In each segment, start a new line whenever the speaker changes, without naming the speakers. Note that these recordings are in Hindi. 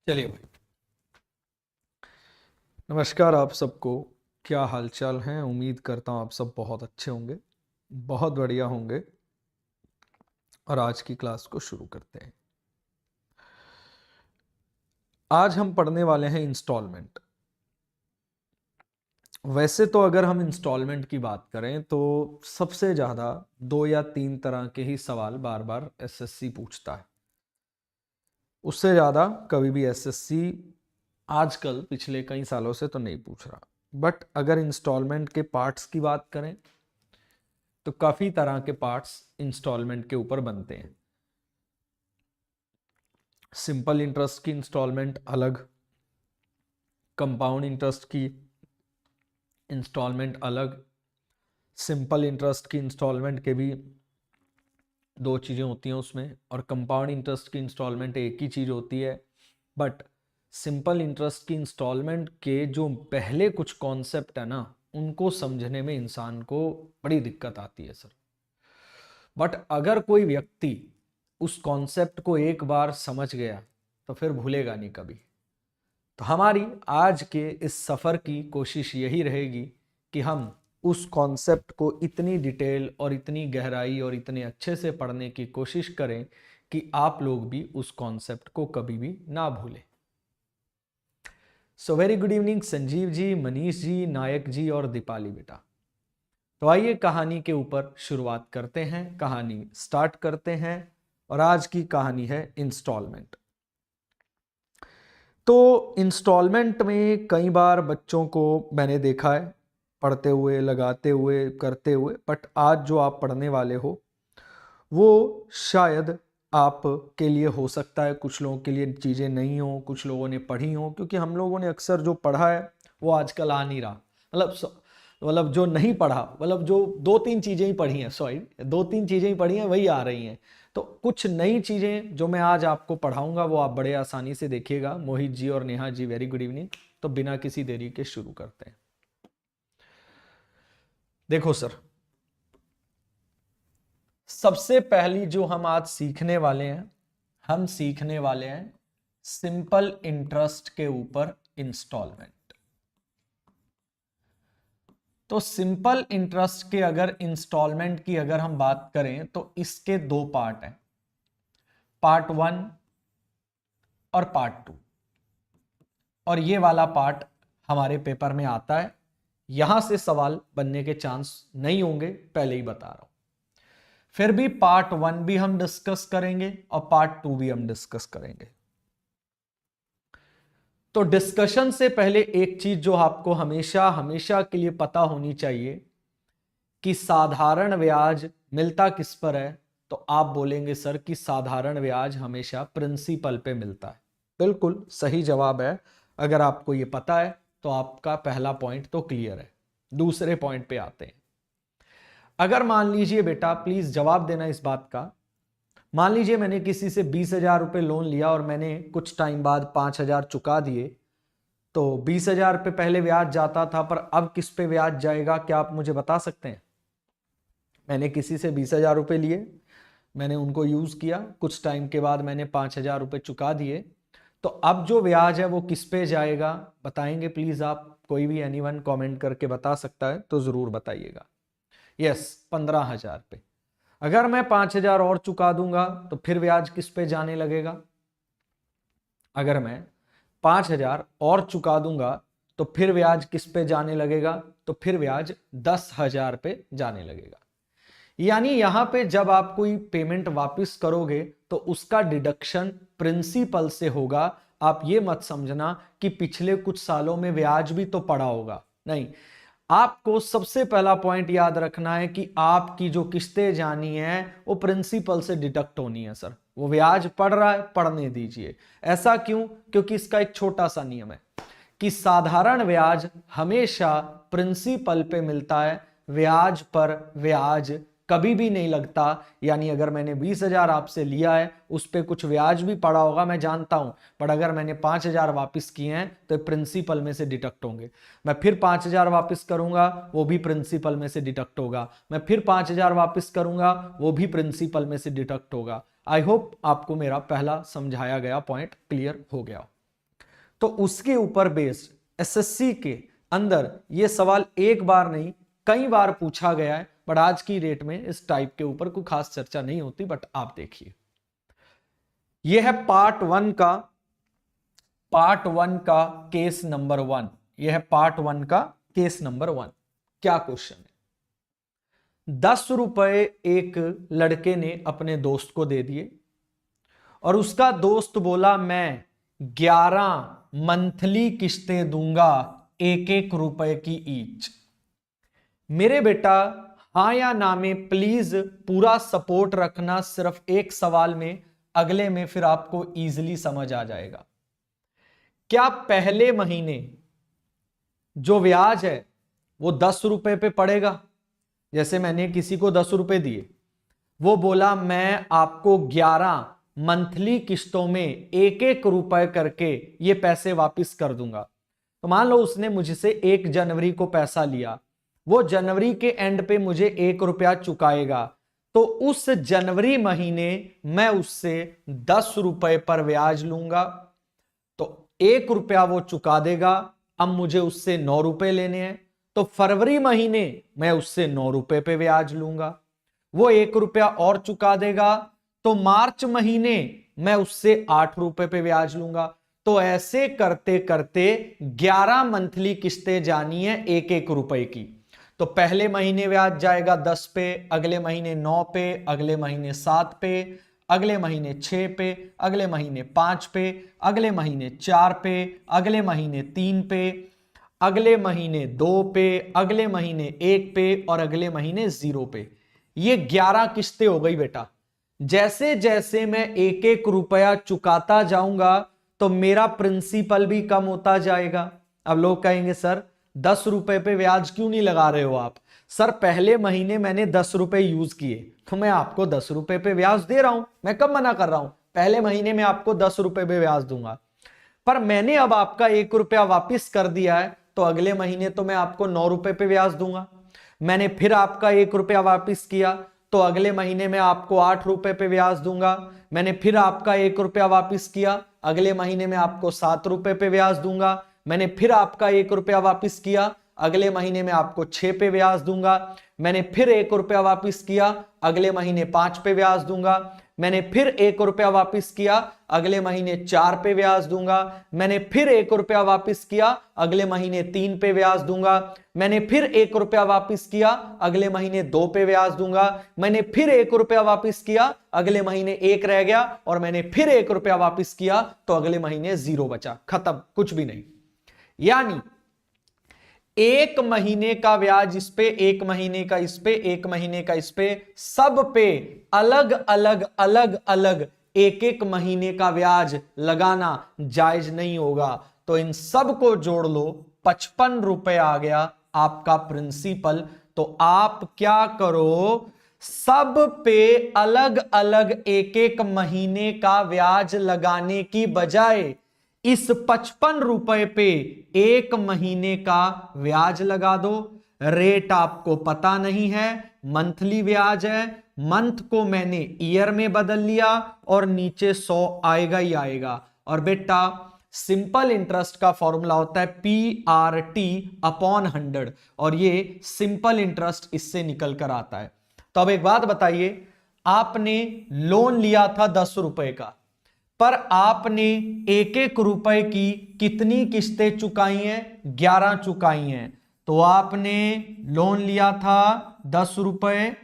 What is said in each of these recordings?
चलिए भाई, नमस्कार आप सबको। क्या हालचाल हैं? उम्मीद करता हूँ आप सब बहुत अच्छे होंगे, बहुत बढ़िया होंगे। और आज की क्लास को शुरू करते हैं। आज हम पढ़ने वाले हैं इंस्टॉलमेंट। वैसे तो अगर हम इंस्टॉलमेंट की बात करें तो सबसे ज़्यादा 2 या 3 तरह के ही सवाल बार बार एसएससी पूछता है। उससे ज़्यादा कभी भी एसएससी आजकल पिछले कई सालों से तो नहीं पूछ रहा। बट अगर इंस्टॉलमेंट के पार्ट्स की बात करें तो काफ़ी तरह के पार्ट्स इंस्टॉलमेंट के ऊपर बनते हैं। सिंपल इंटरेस्ट की इंस्टॉलमेंट अलग, कंपाउंड इंटरेस्ट की इंस्टॉलमेंट अलग। सिंपल इंटरेस्ट की इंस्टॉलमेंट के भी दो चीज़ें होती हैं उसमें, और कंपाउंड इंटरेस्ट की इंस्टॉलमेंट एक ही चीज़ होती है। बट सिंपल इंटरेस्ट की इंस्टॉलमेंट के जो पहले कुछ कॉन्सेप्ट है ना, उनको समझने में इंसान को बड़ी दिक्कत आती है सर। बट अगर कोई व्यक्ति उस कॉन्सेप्ट को एक बार समझ गया तो फिर भूलेगा नहीं कभी। तो हमारी आज के इस सफ़र की कोशिश यही रहेगी कि हम उस कॉन्सेप्ट को इतनी डिटेल और इतनी गहराई और इतने अच्छे से पढ़ने की कोशिश करें कि आप लोग भी उस कॉन्सेप्ट को कभी भी ना भूलें। So very good evening Sanjeev ji, Manish ji, Nayak ji और दीपाली बेटा। तो आइए कहानी के ऊपर शुरुआत करते हैं, कहानी स्टार्ट करते हैं। और आज की कहानी है इंस्टॉलमेंट। तो इंस्टॉलमेंट में कई बार बच्चों को मैंने देखा है पढ़ते हुए, लगाते हुए, करते हुए। बट आज जो आप पढ़ने वाले हो वो शायद आप के लिए हो सकता है, कुछ लोगों के लिए चीज़ें नहीं हो, कुछ लोगों ने पढ़ी हो। क्योंकि हम लोगों ने अक्सर जो पढ़ा है वो आजकल आ नहीं रहा। मतलब जो नहीं पढ़ा, मतलब जो 2-3 चीज़ें ही पढ़ी हैं, सॉरी 2-3 चीज़ें ही पढ़ी हैं, वही आ रही हैं। तो कुछ नई चीज़ें जो मैं आज आपको पढ़ाऊंगा वो आप बड़े आसानी से देखिएगा। मोहित जी और Neha ji, very good evening. तो बिना किसी देरी के शुरू करते हैं। देखो सर, सबसे पहली जो हम आज सीखने वाले हैं, हम सीखने वाले हैं सिंपल इंटरेस्ट के ऊपर इंस्टॉलमेंट। तो सिंपल इंटरेस्ट के अगर इंस्टॉलमेंट की अगर हम बात करें तो इसके दो पार्ट हैं, पार्ट 1 और पार्ट 2। और ये वाला पार्ट हमारे पेपर में आता है। यहां से सवाल बनने के चांस नहीं होंगे, पहले ही बता रहा हूं। फिर भी पार्ट 1 भी हम डिस्कस करेंगे और पार्ट 2 भी हम डिस्कस करेंगे। तो डिस्कशन से पहले एक चीज जो आपको हमेशा हमेशा के लिए पता होनी चाहिए कि साधारण ब्याज मिलता किस पर है। तो आप बोलेंगे सर कि साधारण ब्याज हमेशा प्रिंसिपल पे मिलता है। बिल्कुल सही जवाब है। अगर आपको ये पता है तो आपका पहला पॉइंट तो क्लियर है। दूसरे पॉइंट पे आते हैं। अगर मान लीजिए बेटा, प्लीज जवाब देना इस बात का, मान लीजिए मैंने किसी से 20,000 रुपये लोन लिया और मैंने कुछ टाइम बाद 5,000 चुका दिए। तो 20,000 पे पहले ब्याज जाता था, पर अब किस पे ब्याज जाएगा, क्या आप मुझे बता सकते हैं? मैंने किसी से 20,000 रुपये लिए, मैंने उनको यूज किया, कुछ टाइम के बाद मैंने 5,000 रुपये चुका दिए। तो अब जो ब्याज है वो किस पे जाएगा, बताएंगे प्लीज आप? कोई भी एनीवन कमेंट करके बता सकता है तो जरूर बताइएगा। यस, 15,000 पे। अगर मैं 5,000 और चुका दूंगा तो फिर ब्याज किस पे जाने लगेगा? अगर मैं 5,000 और चुका दूंगा तो फिर ब्याज किस पे जाने लगेगा? तो फिर ब्याज 10,000 पे जाने लगेगा। यानी यहां पे जब आप कोई पेमेंट वापस करोगे तो उसका डिडक्शन प्रिंसिपल से होगा। आप ये मत समझना कि पिछले कुछ सालों में ब्याज भी तो पड़ा होगा, नहीं। आपको सबसे पहला पॉइंट याद रखना है कि आपकी जो किस्तें जानी है वो प्रिंसिपल से डिडक्ट होनी है सर। वो ब्याज पड़ रहा है, पढ़ने दीजिए। ऐसा क्यों? क्योंकि इसका एक छोटा सा नियम है कि साधारण ब्याज हमेशा प्रिंसिपल पे मिलता है, ब्याज पर ब्याज कभी भी नहीं लगता। यानी अगर मैंने 20,000 आपसे लिया है, उस पर कुछ ब्याज भी पड़ा होगा, मैं जानता हूं, पर अगर मैंने 5,000 वापस किए हैं तो प्रिंसिपल में से डिडक्ट होंगे। मैं फिर 5,000 वापस करूंगा, वो भी प्रिंसिपल में से डिडक्ट होगा। मैं फिर 5,000 वापस करूंगा, वो भी प्रिंसिपल में से डिडक्ट होगा। आई होप आपको मेरा पहला समझाया गया पॉइंट क्लियर हो गया। तो उसके ऊपर बेस्ड एसएससी के अंदर ये सवाल एक बार नहीं कई बार पूछा गया है, बट आज की डेट में इस टाइप के ऊपर कोई खास चर्चा नहीं होती। बट आप देखिए, यह है पार्ट वन का केस नंबर 1। यह है पार्ट 1 का केस नंबर 1। क्या क्वेश्चन है? 10 रुपए एक लड़के ने अपने दोस्त को दे दिए और उसका दोस्त बोला मैं 11 मंथली किस्तें दूंगा 1-1 रुपए की ईच। मेरे बेटा हाँ या ना में प्लीज पूरा सपोर्ट रखना, सिर्फ एक सवाल में, अगले में फिर आपको इजीली समझ आ जाएगा। क्या पहले महीने जो ब्याज है वो 10 रुपए पे पड़ेगा? जैसे मैंने किसी को 10 रुपए दिए, वो बोला मैं आपको 11 मंथली किस्तों में 1-1 रुपए करके ये पैसे वापस कर दूंगा। तो मान लो उसने मुझसे 1 जनवरी को पैसा लिया, वो जनवरी के एंड पे मुझे 1 रुपया चुकाएगा, तो उस जनवरी महीने मैं उससे 10 रुपए पर ब्याज लूंगा। तो 1 रुपया वो चुका देगा, अब मुझे उससे 9 रुपए लेने हैं, तो फरवरी महीने मैं उससे 9 रुपए पे ब्याज लूंगा। वो 1 रुपया और चुका देगा, तो मार्च महीने मैं उससे 8 रुपए पे ब्याज लूंगा। तो ऐसे करते करते 11 मंथली किस्तें जानी है 1-1 रुपए की। तो पहले महीने ब्याज जाएगा 10 पे, अगले महीने 9 पे, अगले महीने 7 पे, अगले महीने 6 पे, अगले महीने 5 पे, अगले महीने 4 पे, अगले महीने 3 पे, अगले महीने 2 पे, अगले महीने 1 पे और अगले महीने 0 पे। ये 11 किस्तें हो गई बेटा। जैसे जैसे मैं 1-1 रुपया चुकाता जाऊंगा तो मेरा प्रिंसिपल भी कम होता जाएगा। अब लोग कहेंगे सर 10 रुपए पे ब्याज क्यों नहीं लगा रहे हो आप? सर पहले महीने मैंने 10 रुपए यूज किए तो मैं आपको 10 रुपए पे ब्याज दे रहा हूं, मैं कब मना कर रहा हूं? पहले महीने में आपको 10 रुपए पे ब्याज दूंगा, पर मैंने अब आपका 1 रुपया वापिस कर दिया है तो अगले महीने तो मैं आपको 9 रुपए पे ब्याज दूंगा। मैंने फिर आपका 1 रुपया वापिस किया तो अगले महीने में आपको 8 रुपए पे ब्याज दूंगा। मैंने फिर आपका 1 रुपया वापिस किया, अगले महीने में आपको 7 रुपए पे ब्याज दूंगा। मैंने फिर आपका 1 रुपया वापिस किया, अगले महीने में आपको 6 पे ब्याज दूंगा। मैंने फिर 1 रुपया वापिस किया, अगले महीने 5 पे ब्याज दूंगा। मैंने फिर 1 रुपया वापिस किया, अगले महीने 4 पे ब्याज दूंगा। मैंने फिर 1 रुपया वापिस किया, अगले महीने 3 पे ब्याज दूंगा। मैंने फिर 1 रुपया वापिस किया, अगले महीने 2 पे ब्याज दूंगा। मैंने फिर 1 रुपया वापिस किया, अगले महीने 1 रह गया और मैंने फिर 1 रुपया वापिस किया तो अगले महीने 0 बचा, खत्म, कुछ भी नहीं। यानी 1 महीने का ब्याज इस पे, 1 महीने का इस पे, 1 महीने का इस पे, सब पे अलग अलग अलग अलग 1-1 महीने का ब्याज लगाना जायज नहीं होगा। तो इन सब को जोड़ लो, 55 रुपए आ गया आपका प्रिंसिपल। तो आप क्या करो, सब पे अलग अलग 1-1 महीने का ब्याज लगाने की बजाय इस 55 रुपए पे 1 महीने का ब्याज लगा दो। रेट आपको पता नहीं है, मंथली ब्याज है, मंथ को मैंने ईयर में बदल लिया और नीचे 100 आएगा ही आएगा। और बेटा सिंपल इंटरेस्ट का फॉर्मूला होता है PRT/100 और ये सिंपल इंटरेस्ट इससे निकल कर आता है। तो अब एक बात बताइए, आपने लोन लिया था 10 रुपए का, पर आपने 1-1 रुपए की कितनी किस्तें चुकाई हैं? 11 चुकाई हैं। तो आपने लोन लिया था 10 रुपए,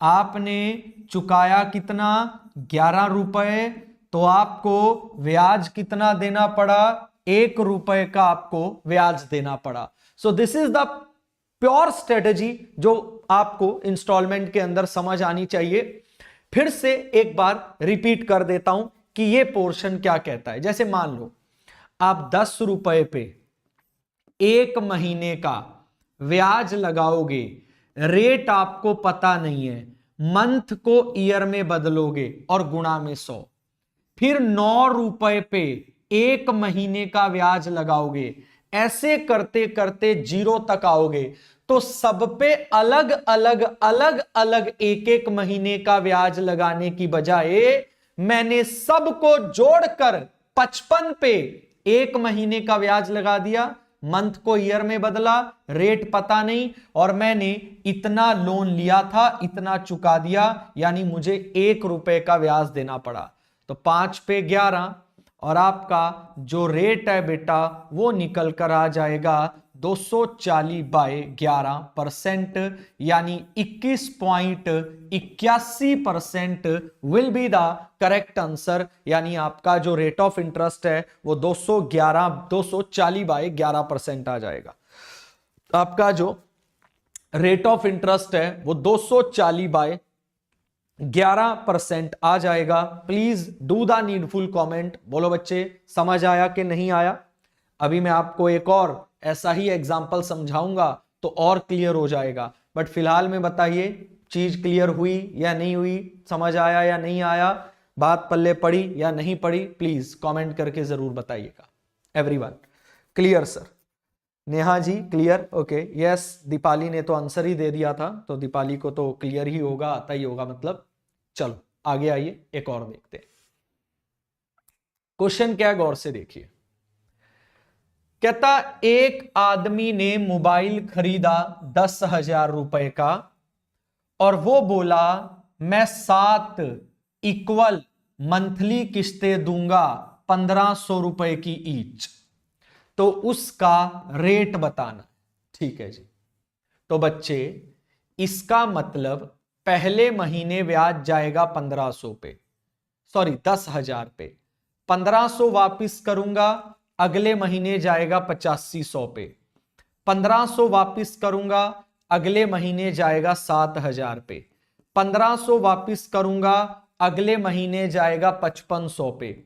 आपने चुकाया कितना? 11 रुपए। तो आपको ब्याज कितना देना पड़ा? 1 रुपए का आपको ब्याज देना पड़ा। So this is the pure strategy जो आपको इंस्टॉलमेंट के अंदर समझ आनी चाहिए। फिर से एक बार रिपीट कर देता हूं कि ये पोर्शन क्या कहता है। जैसे मान लो आप 10 रुपए पे 1 महीने का ब्याज लगाओगे, रेट आपको पता नहीं है, मंथ को ईयर में बदलोगे और गुणा में 100, फिर 9 रुपए पे 1 महीने का ब्याज लगाओगे, ऐसे करते करते 0 तक आओगे। तो सब पे अलग अलग अलग अलग 1-1 महीने का ब्याज लगाने की बजाय मैंने सबको जोड़कर 55 पे एक महीने का ब्याज लगा दिया, मंथ को ईयर में बदला, रेट पता नहीं, और मैंने इतना लोन लिया था, इतना चुका दिया, यानी मुझे 1 रुपए का ब्याज देना पड़ा। तो 5 पे 11 और आपका जो रेट है बेटा वो निकल कर आ जाएगा 240/11%, यानी 21.81% will be the correct answer. यानी आपका जो रेट ऑफ इंटरेस्ट है वो 240/11% आ जाएगा। आपका जो रेट ऑफ इंटरेस्ट है वो 240/11% आ जाएगा। Please do the needful comment. बोलो बच्चे समझ आया कि नहीं आया? अभी मैं आपको एक और ऐसा ही एग्जाम्पल समझाऊंगा तो और क्लियर हो जाएगा, बट फिलहाल में बताइए चीज क्लियर हुई या नहीं हुई, समझ आया या नहीं आया, बात पल्ले पड़ी या नहीं पड़ी, प्लीज कमेंट करके जरूर बताइएगा। Everyone clear? Sir Neha ji clear? Okay yes, Deepali ने तो आंसर ही दे दिया था, तो दीपाली को तो क्लियर ही होगा, आता ही होगा मतलब। चलो आगे आइए, एक और देखते हैं। क्वेश्चन क्या, गौर से देखिए। कहता एक आदमी ने मोबाइल खरीदा 10,000 रुपए का और वो बोला मैं 7 इक्वल मंथली किस्तें दूंगा 1,500 रुपए की ईच, तो उसका रेट बताना। ठीक है जी। तो बच्चे इसका मतलब पहले महीने ब्याज जाएगा 1500 पे, सॉरी 10,000 पे, 1500 वापिस करूंगा, अगले महीने जाएगा 8500 पे, 1500 वापिस करूंगा, अगले महीने जाएगा 7,000 पे, 1500 वापिस करूंगा, अगले महीने जाएगा 5500 पे,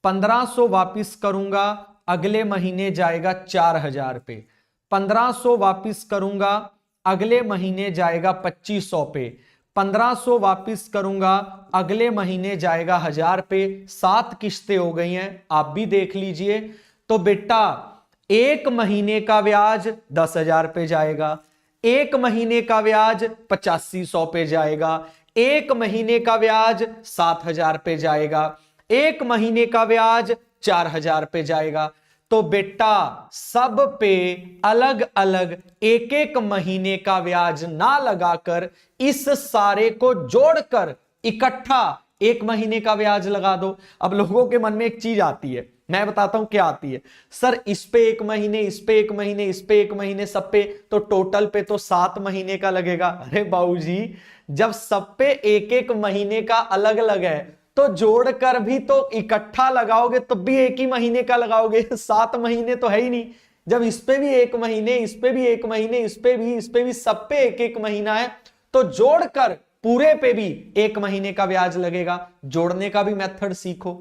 1500 वापिस करूंगा, अगले महीने जाएगा 4,000 पे, 1500 वापिस करूंगा, अगले महीने जाएगा 2500 पे, 1500 वापिस करूंगा, अगले महीने जाएगा 1000 पे। 7 किस्तें हो गई हैं, आप भी देख लीजिए। तो बेटा एक महीने का ब्याज 10,000 पे जाएगा, एक महीने का ब्याज 8500 पे जाएगा, एक महीने का ब्याज 7,000 पे जाएगा, एक महीने का ब्याज 4,000 पे जाएगा। तो बेटा सब पे अलग अलग एक एक महीने का ब्याज ना लगाकर इस सारे को जोड़कर इकट्ठा एक महीने का ब्याज लगा दो। अब लोगों के मन में एक चीज आती है, मैं बताता हूं क्या आती है। सर इस पे 1 महीने, इस पे 1 महीने, इस पे 1 महीने, सब पे तो टोटल पे तो 7 महीने का लगेगा। अरे बाबूजी जब सब पे एक एक महीने का अलग अलग है तो जोड़कर भी तो इकट्ठा लगाओगे तब भी एक ही महीने का लगाओगे। 7 महीने तो है ही नहीं। जब इस पे भी 1 महीने, इस पे भी 1 महीने, इस पे भी, सब पे एक एक महीना है, तो जोड़कर पूरे पे भी 1 महीने का ब्याज लगेगा। जोड़ने का भी मेथड सीखो।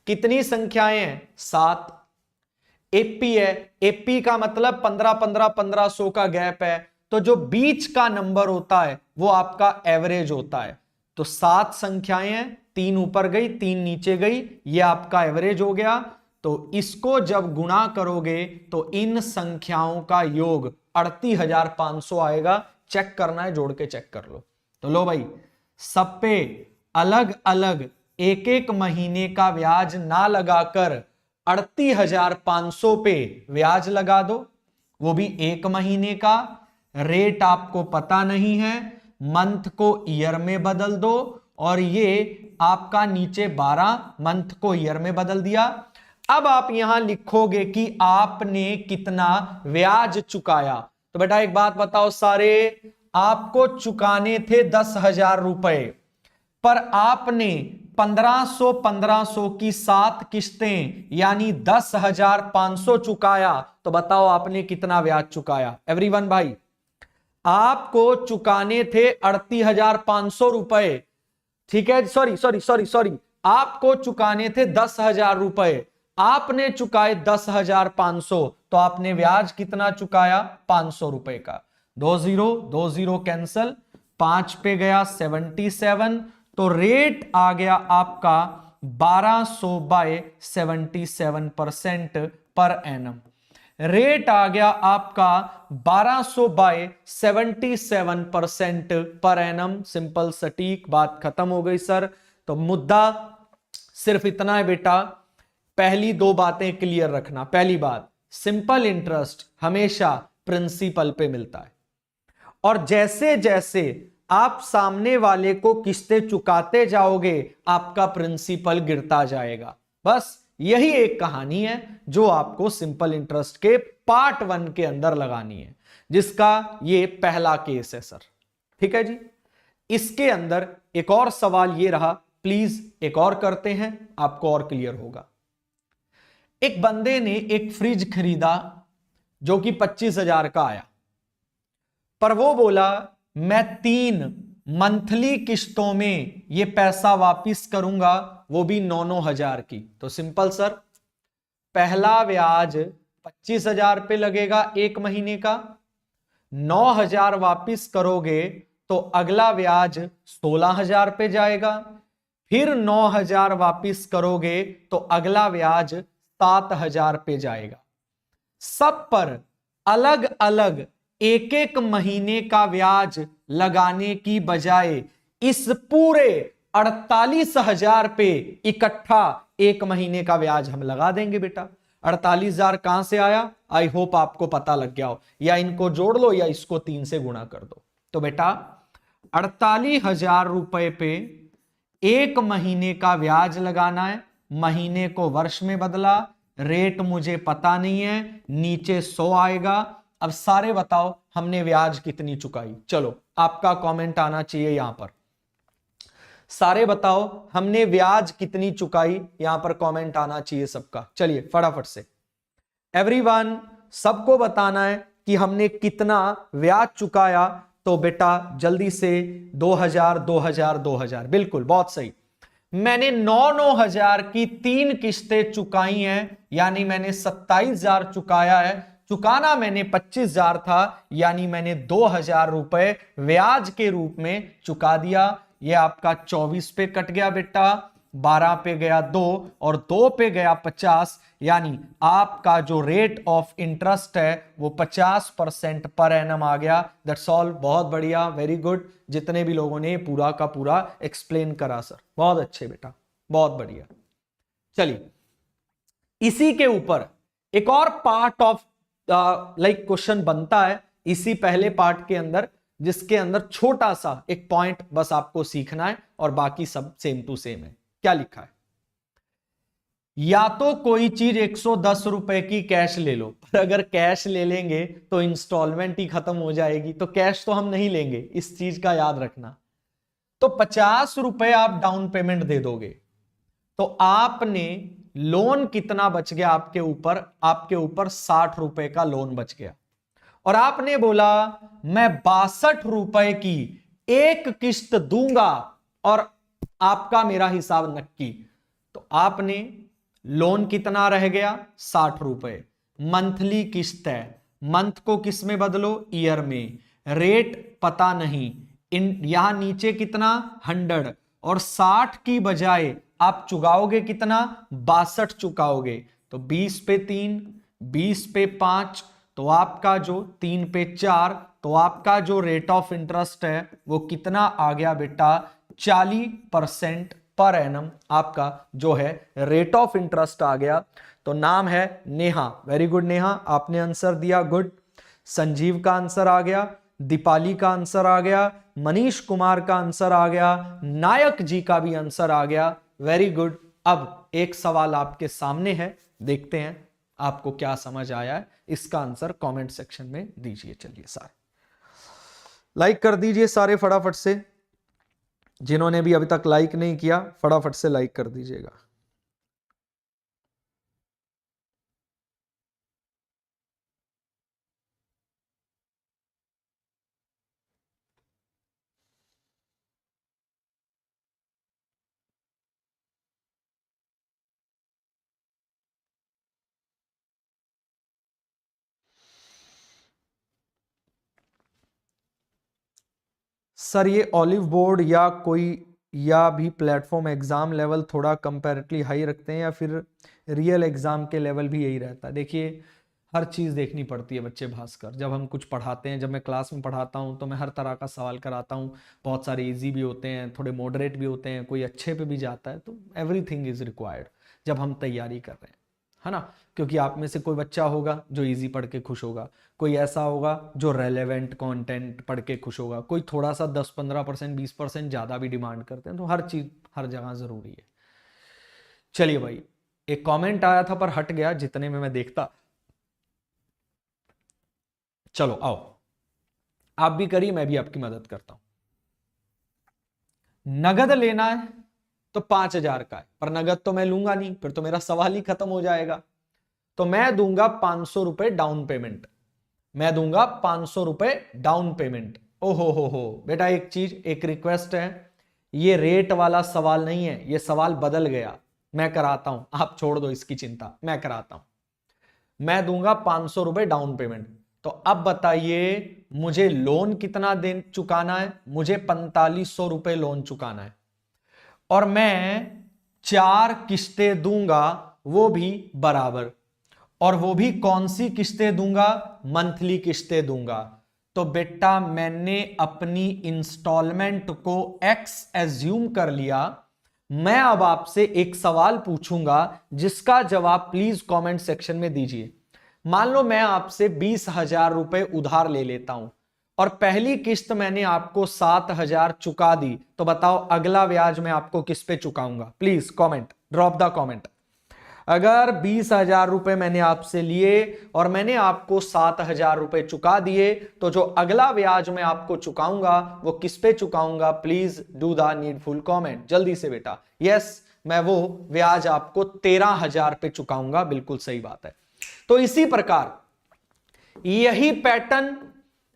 कितनी संख्याएं हैं? 7। एपी है, एपी का मतलब 1500 का गैप है, तो जो बीच का नंबर होता है वो आपका एवरेज होता है। तो 7 संख्याएं हैं, 3 ऊपर गई 3 नीचे गई, ये आपका एवरेज हो गया। तो इसको जब गुणा करोगे तो इन संख्याओं का योग 38,500 आएगा। चेक करना है, जोड़ के चेक कर लो। तो लो भाई सब पे अलग अलग एक एक महीने का ब्याज ना लगाकर 38,500 पे ब्याज लगा दो, वो भी 1 महीने का। रेट आपको पता नहीं है, मंथ को ईयर में बदल दो, और ये आपका नीचे 12 मंथ को ईयर में बदल दिया। अब आप यहां लिखोगे कि आपने कितना ब्याज चुकाया। तो बेटा एक बात बताओ सारे, आपको चुकाने थे 10,000 रुपए, पर आपने 1500 की 7 किस्तें यानी 10,500 चुकाया। तो बताओ आपने कितना ब्याज चुकाया? एवरीवन भाई आपको चुकाने थे 38,500 रुपए, ठीक है, सॉरी, आपको चुकाने थे 10,000 रुपए, आपने चुकाए 10,500, तो आपने ब्याज कितना चुकाया? 500 रुपए का। 2 0 कैंसल, 5 पे गया 77, तो रेट आ गया आपका 1200/77% पर एनम। रेट आ गया आपका 1200/77% पर एनम। सिंपल सटीक, बात खत्म हो गई सर। तो मुद्दा सिर्फ इतना है बेटा, पहली दो बातें क्लियर रखना। पहली बात, सिंपल इंटरेस्ट हमेशा प्रिंसिपल पे मिलता है, और जैसे जैसे आप सामने वाले को किस्तें चुकाते जाओगे आपका प्रिंसिपल गिरता जाएगा। बस यही एक कहानी है जो आपको सिंपल इंटरेस्ट के पार्ट 1 के अंदर लगानी है, जिसका ये पहला केस है सर। ठीक है जी। इसके अंदर एक और सवाल ये रहा, प्लीज एक और करते हैं, आपको और क्लियर होगा। एक बंदे ने एक फ्रिज खरीदा जो कि 25,000 का आया, पर वो बोला मैं 3 मंथली किश्तों में ये पैसा वापिस करूंगा, वो भी 9,000 की। तो सिंपल सर, पहला ब्याज 25,000 पे लगेगा 1 महीने का, 9,000 वापिस करोगे तो अगला ब्याज 16,000 पे जाएगा, फिर 9,000 वापिस करोगे तो अगला ब्याज 7,000 पे जाएगा। सब पर अलग अलग एक एक महीने का ब्याज लगाने की बजाय इस पूरे 48,000 पे इकट्ठा 1 महीने का ब्याज हम लगा देंगे बेटा। 48,000 कहां से आया, आई होप आपको पता लग गया हो, या इनको जोड़ लो या इसको 3 से गुणा कर दो। तो बेटा 48,000 रुपए पे 1 महीने का ब्याज लगाना है, महीने को वर्ष में बदला, रेट मुझे पता नहीं है, नीचे 100 आएगा। अब सारे बताओ हमने ब्याज कितनी चुकाई, चलो आपका कमेंट आना चाहिए यहां पर। सारे बताओ हमने ब्याज कितनी चुकाई, यहां पर कमेंट आना चाहिए सबका। चलिए फटाफट से एवरीवन, सबको बताना है कि हमने कितना ब्याज चुकाया। तो बेटा जल्दी से 2,000 2,000 2,000, बिल्कुल बहुत सही। मैंने 9,000 की 3 किस्तें चुकाई हैं, यानी मैंने 27,000 चुकाया है। चुकाना मैंने 25,000 था, यानी मैंने 2,000 रुपए ब्याज के रूप में चुका दिया। ये आपका 24 पे कट गया बेटा, 12 पे गया 2 और 2 पे गया 50, यानी आपका जो रेट ऑफ इंटरेस्ट है वो 50% पर एनम आ गया। दैट्स ऑल, बहुत बढ़िया, वेरी गुड। जितने भी लोगों ने पूरा का पूरा एक्सप्लेन करा सर, बहुत अच्छे बेटा, बहुत बढ़िया। चलिए इसी के ऊपर एक और पार्ट ऑफ लाइक क्वेश्चन बनता है इसी पहले पार्ट के अंदर, जिसके अंदर छोटा सा एक पॉइंट बस आपको सीखना है और बाकी सब सेम टू सेम है। क्या लिखा है, या तो कोई चीज 110 रुपए की कैश ले लो, पर अगर कैश ले लेंगे तो इंस्टॉलमेंट ही खत्म हो जाएगी, तो कैश तो हम नहीं लेंगे, इस चीज का याद रखना। तो 50 रुपए आप डाउन पेमेंट दे दोगे, तो आपने लोन कितना बच गया आपके ऊपर, आपके ऊपर 60 रुपए का लोन बच गया। और आपने बोला मैं 62 रुपए की एक किस्त दूंगा और आपका मेरा हिसाब नक्की। तो आपने लोन कितना रह गया, 60 रुपए, मंथली किस्त है, मंथ को किस में बदलो, ईयर में, रेट पता नहीं, यहां नीचे कितना 100, और 60 की बजाय आप चुकाओगे कितना, 62 चुकाओगे। तो 20 पे 3, 20 पे 5, तो आपका जो 3 पे 4, तो आपका जो रेट ऑफ इंटरेस्ट है वो कितना आ गया बेटा, 40% पर एनम आपका जो है रेट ऑफ इंटरेस्ट आ गया। तो नाम है नेहा, वेरी गुड नेहा, आपने आंसर दिया, गुड। संजीव का आंसर आ गया, दीपाली का आंसर आ गया, मनीष कुमार का आंसर आ गया, नायक जी का भी आंसर आ गया, वेरी गुड। अब एक सवाल आपके सामने है, देखते हैं आपको क्या समझ आया है, इसका आंसर कमेंट सेक्शन में दीजिए। चलिए सारे लाइक कर दीजिए, सारे फटाफट से, जिन्होंने भी अभी तक लाइक नहीं किया फटाफट से लाइक कर दीजिएगा। सर ये ऑलिव बोर्ड या कोई या भी प्लेटफॉर्म एग्जाम लेवल थोड़ा कंपैरेटिवली हाई रखते हैं या फिर रियल एग्जाम के लेवल भी यही रहता है? देखिए हर चीज़ देखनी पड़ती है बच्चे भास्कर, जब हम कुछ पढ़ाते हैं, जब मैं क्लास में पढ़ाता हूँ तो मैं हर तरह का सवाल कराता हूँ, बहुत सारे इजी भी होते हैं, थोड़े मॉडरेट भी होते हैं, कोई अच्छे पे भी जाता है, तो एवरीथिंग इज रिक्वायर्ड। जब हम तैयारी कर रहे हैं, है ना। क्योंकि आप में से कोई बच्चा होगा जो इजी पढ़ के खुश होगा, कोई ऐसा होगा जो रेलेवेंट कंटेंट पढ़ के खुश होगा, कोई थोड़ा सा 10-15% 20% ज्यादा भी डिमांड करते हैं। तो हर चीज हर जगह जरूरी है। चलिए भाई, एक कमेंट आया था पर हट गया जितने में मैं देखता। चलो आओ, आप भी करिए, मैं भी आपकी मदद करता हूं। नगद लेना है तो 5,000 का है, पर नगद तो मैं लूंगा नहीं, फिर तो मेरा सवाल ही खत्म हो जाएगा। तो मैं दूंगा 500 रुपए डाउन पेमेंट, मैं दूंगा 500 रुपए डाउन पेमेंट। ओहो हो बेटा, एक चीज, एक रिक्वेस्ट है, ये रेट वाला सवाल नहीं है, ये सवाल बदल गया, मैं कराता हूं, आप छोड़ दो इसकी चिंता, मैं कराता हूं। मैं दूंगा 500 रुपए डाउन पेमेंट। तो अब बताइए मुझे लोन कितना दिन चुकाना है? मुझे 4500 रुपए लोन चुकाना है, और मैं 4 किस्तें दूंगा, वो भी बराबर। और वो भी कौन सी किस्तें दूंगा? मंथली किस्तें दूंगा। तो बेटा मैंने अपनी इंस्टॉलमेंट को X एज्यूम कर लिया। मैं अब आपसे एक सवाल पूछूंगा जिसका जवाब प्लीज कमेंट सेक्शन में दीजिए। मान लो मैं आपसे 20,000 रुपए उधार ले लेता हूं और पहली किस्त मैंने आपको 7,000 चुका दी, तो बताओ अगला ब्याज मैं आपको किस पे चुकाऊंगा? Please comment, drop the comment. अगर 20,000 रुपए मैंने आपसे लिए और मैंने आपको 7,000 रुपए चुका दिए, तो जो अगला ब्याज मैं आपको चुकाऊंगा वो किस पे चुकाऊंगा? Please do the needful comment जल्दी से बेटा। यस, मैं वो ब्याज आपको 13,000 पे चुकाऊंगा, बिल्कुल सही बात है। तो इसी प्रकार यही पैटर्न,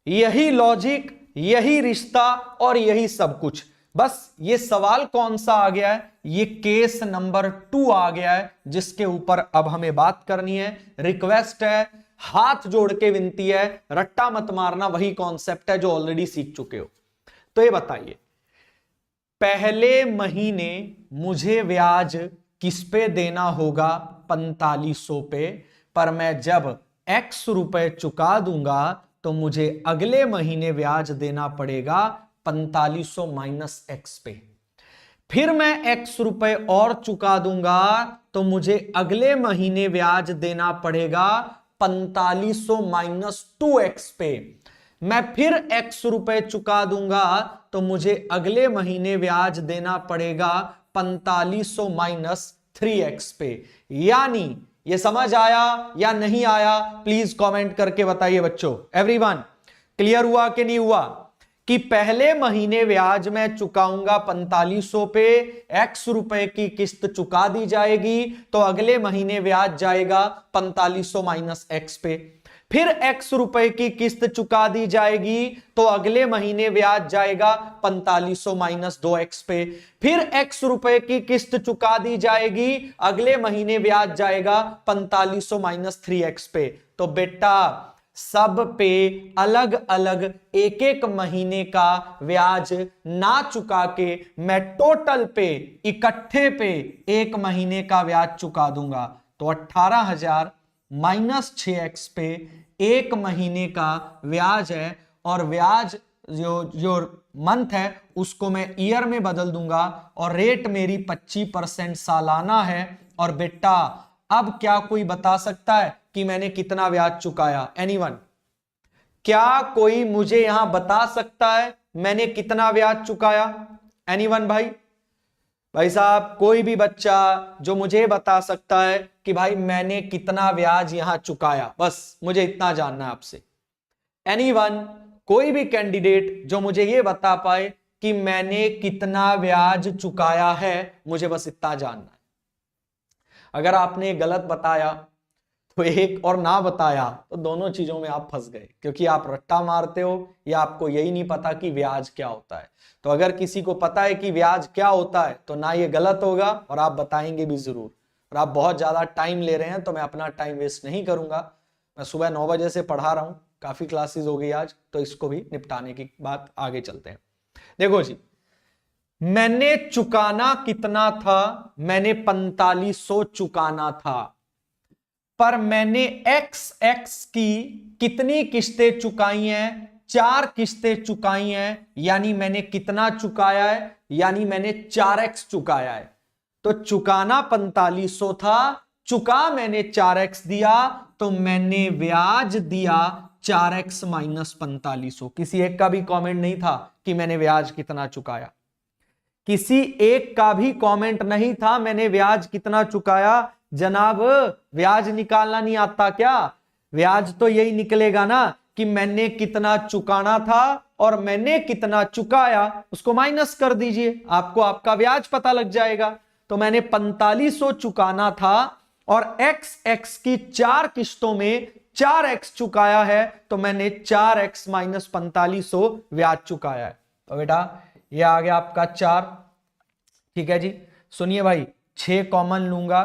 यही लॉजिक, यही रिश्ता और यही सब कुछ, बस ये सवाल कौन सा आ गया है? ये केस नंबर 2 आ गया है, जिसके ऊपर अब हमें बात करनी है। रिक्वेस्ट है, हाथ जोड़ के विनती है, रट्टा मत मारना, वही कॉन्सेप्ट है जो ऑलरेडी सीख चुके हो। तो ये बताइए, पहले महीने मुझे ब्याज किस पे देना होगा? 4500 पे। पर मैं जब X रुपए चुका दूंगा तो मुझे अगले महीने ब्याज देना पड़ेगा 4500 माइनस X पे। फिर मैं X रुपए और चुका दूंगा तो मुझे अगले महीने ब्याज देना पड़ेगा 4500 माइनस 2X पे। मैं फिर X रुपए चुका दूंगा तो मुझे अगले महीने ब्याज देना पड़ेगा 4500 माइनस 3X पे। यानी ये समझ आया या नहीं आया? प्लीज कमेंट करके बताइए बच्चों। एवरीवन क्लियर हुआ कि नहीं हुआ? कि पहले महीने ब्याज मैं चुकाऊंगा 4500 पे, X रुपए की किस्त चुका दी जाएगी तो अगले महीने ब्याज जाएगा 4500 माइनस X पे। फिर X रुपए की किस्त चुका दी जाएगी तो अगले महीने ब्याज जाएगा 4500 माइनस 2X पे। फिर X रुपए की किस्त चुका दी जाएगी, अगले महीने ब्याज जाएगा 4500 माइनस 3X पे। तो बेटा सब पे अलग अलग एक एक महीने का ब्याज ना चुका के मैं टोटल पे, इकट्ठे पे एक महीने का ब्याज चुका दूंगा। तो 18,000 माइनस 6X पे एक महीने का ब्याज है, और ब्याज जो मंथ है उसको मैं ईयर में बदल दूंगा, और रेट मेरी 25% सालाना है। और बेटा अब क्या कोई बता सकता है कि मैंने कितना ब्याज चुकाया? एनीवन? क्या कोई मुझे यहां बता सकता है मैंने कितना ब्याज चुकाया? एनीवन भाई? भाई साहब कोई भी बच्चा जो मुझे बता सकता है कि भाई मैंने कितना ब्याज यहां चुकाया, बस मुझे इतना जानना है आपसे। एनीवन? कोई भी कैंडिडेट जो मुझे यह बता पाए कि मैंने कितना ब्याज चुकाया है, मुझे बस इतना जानना है। अगर आपने गलत बताया तो एक, और ना बताया तो दोनों चीजों में आप फंस गए, क्योंकि आप रट्टा मारते हो या आपको यही नहीं पता कि ब्याज क्या होता है। तो अगर किसी को पता है कि ब्याज क्या होता है तो ना ये गलत होगा और आप बताएंगे भी जरूर। और आप बहुत ज्यादा टाइम ले रहे हैं तो मैं अपना टाइम वेस्ट नहीं करूंगा। मैं सुबह 9 बजे से पढ़ा रहा हूं, काफी क्लासेस हो गई आज, तो इसको भी निपटाने की बात आगे चलते हैं। देखो जी, मैंने चुकाना कितना था? मैंने 4500 चुकाना था, पर मैंने XX की कितनी किस्तें चुकाई हैं? 4 किस्तें चुकाई हैं। यानी मैंने कितना चुकाया है? यानी मैंने 4X चुकाया है। तो चुकाना 4500 था, चुका मैंने 4x दिया, तो मैंने ब्याज दिया 4x माइनस 4500। किसी एक का भी कमेंट नहीं था कि मैंने ब्याज कितना चुकाया, किसी एक का भी कमेंट नहीं था मैंने ब्याज कितना चुकाया। जनाब ब्याज निकालना नहीं आता क्या? ब्याज तो यही निकलेगा ना कि मैंने कितना चुकाना था और मैंने कितना चुकाया, उसको माइनस कर दीजिए, आपको आपका ब्याज पता लग जाएगा। तो मैंने 4500 चुकाना था और x की 4 किस्तों में 4x चुकाया है, तो मैंने 4x माइनस 4500 ब्याज चुकाया है। तो बेटा ये आ गया आपका 4। ठीक है जी, सुनिए भाई, 6 कॉमन लूंगा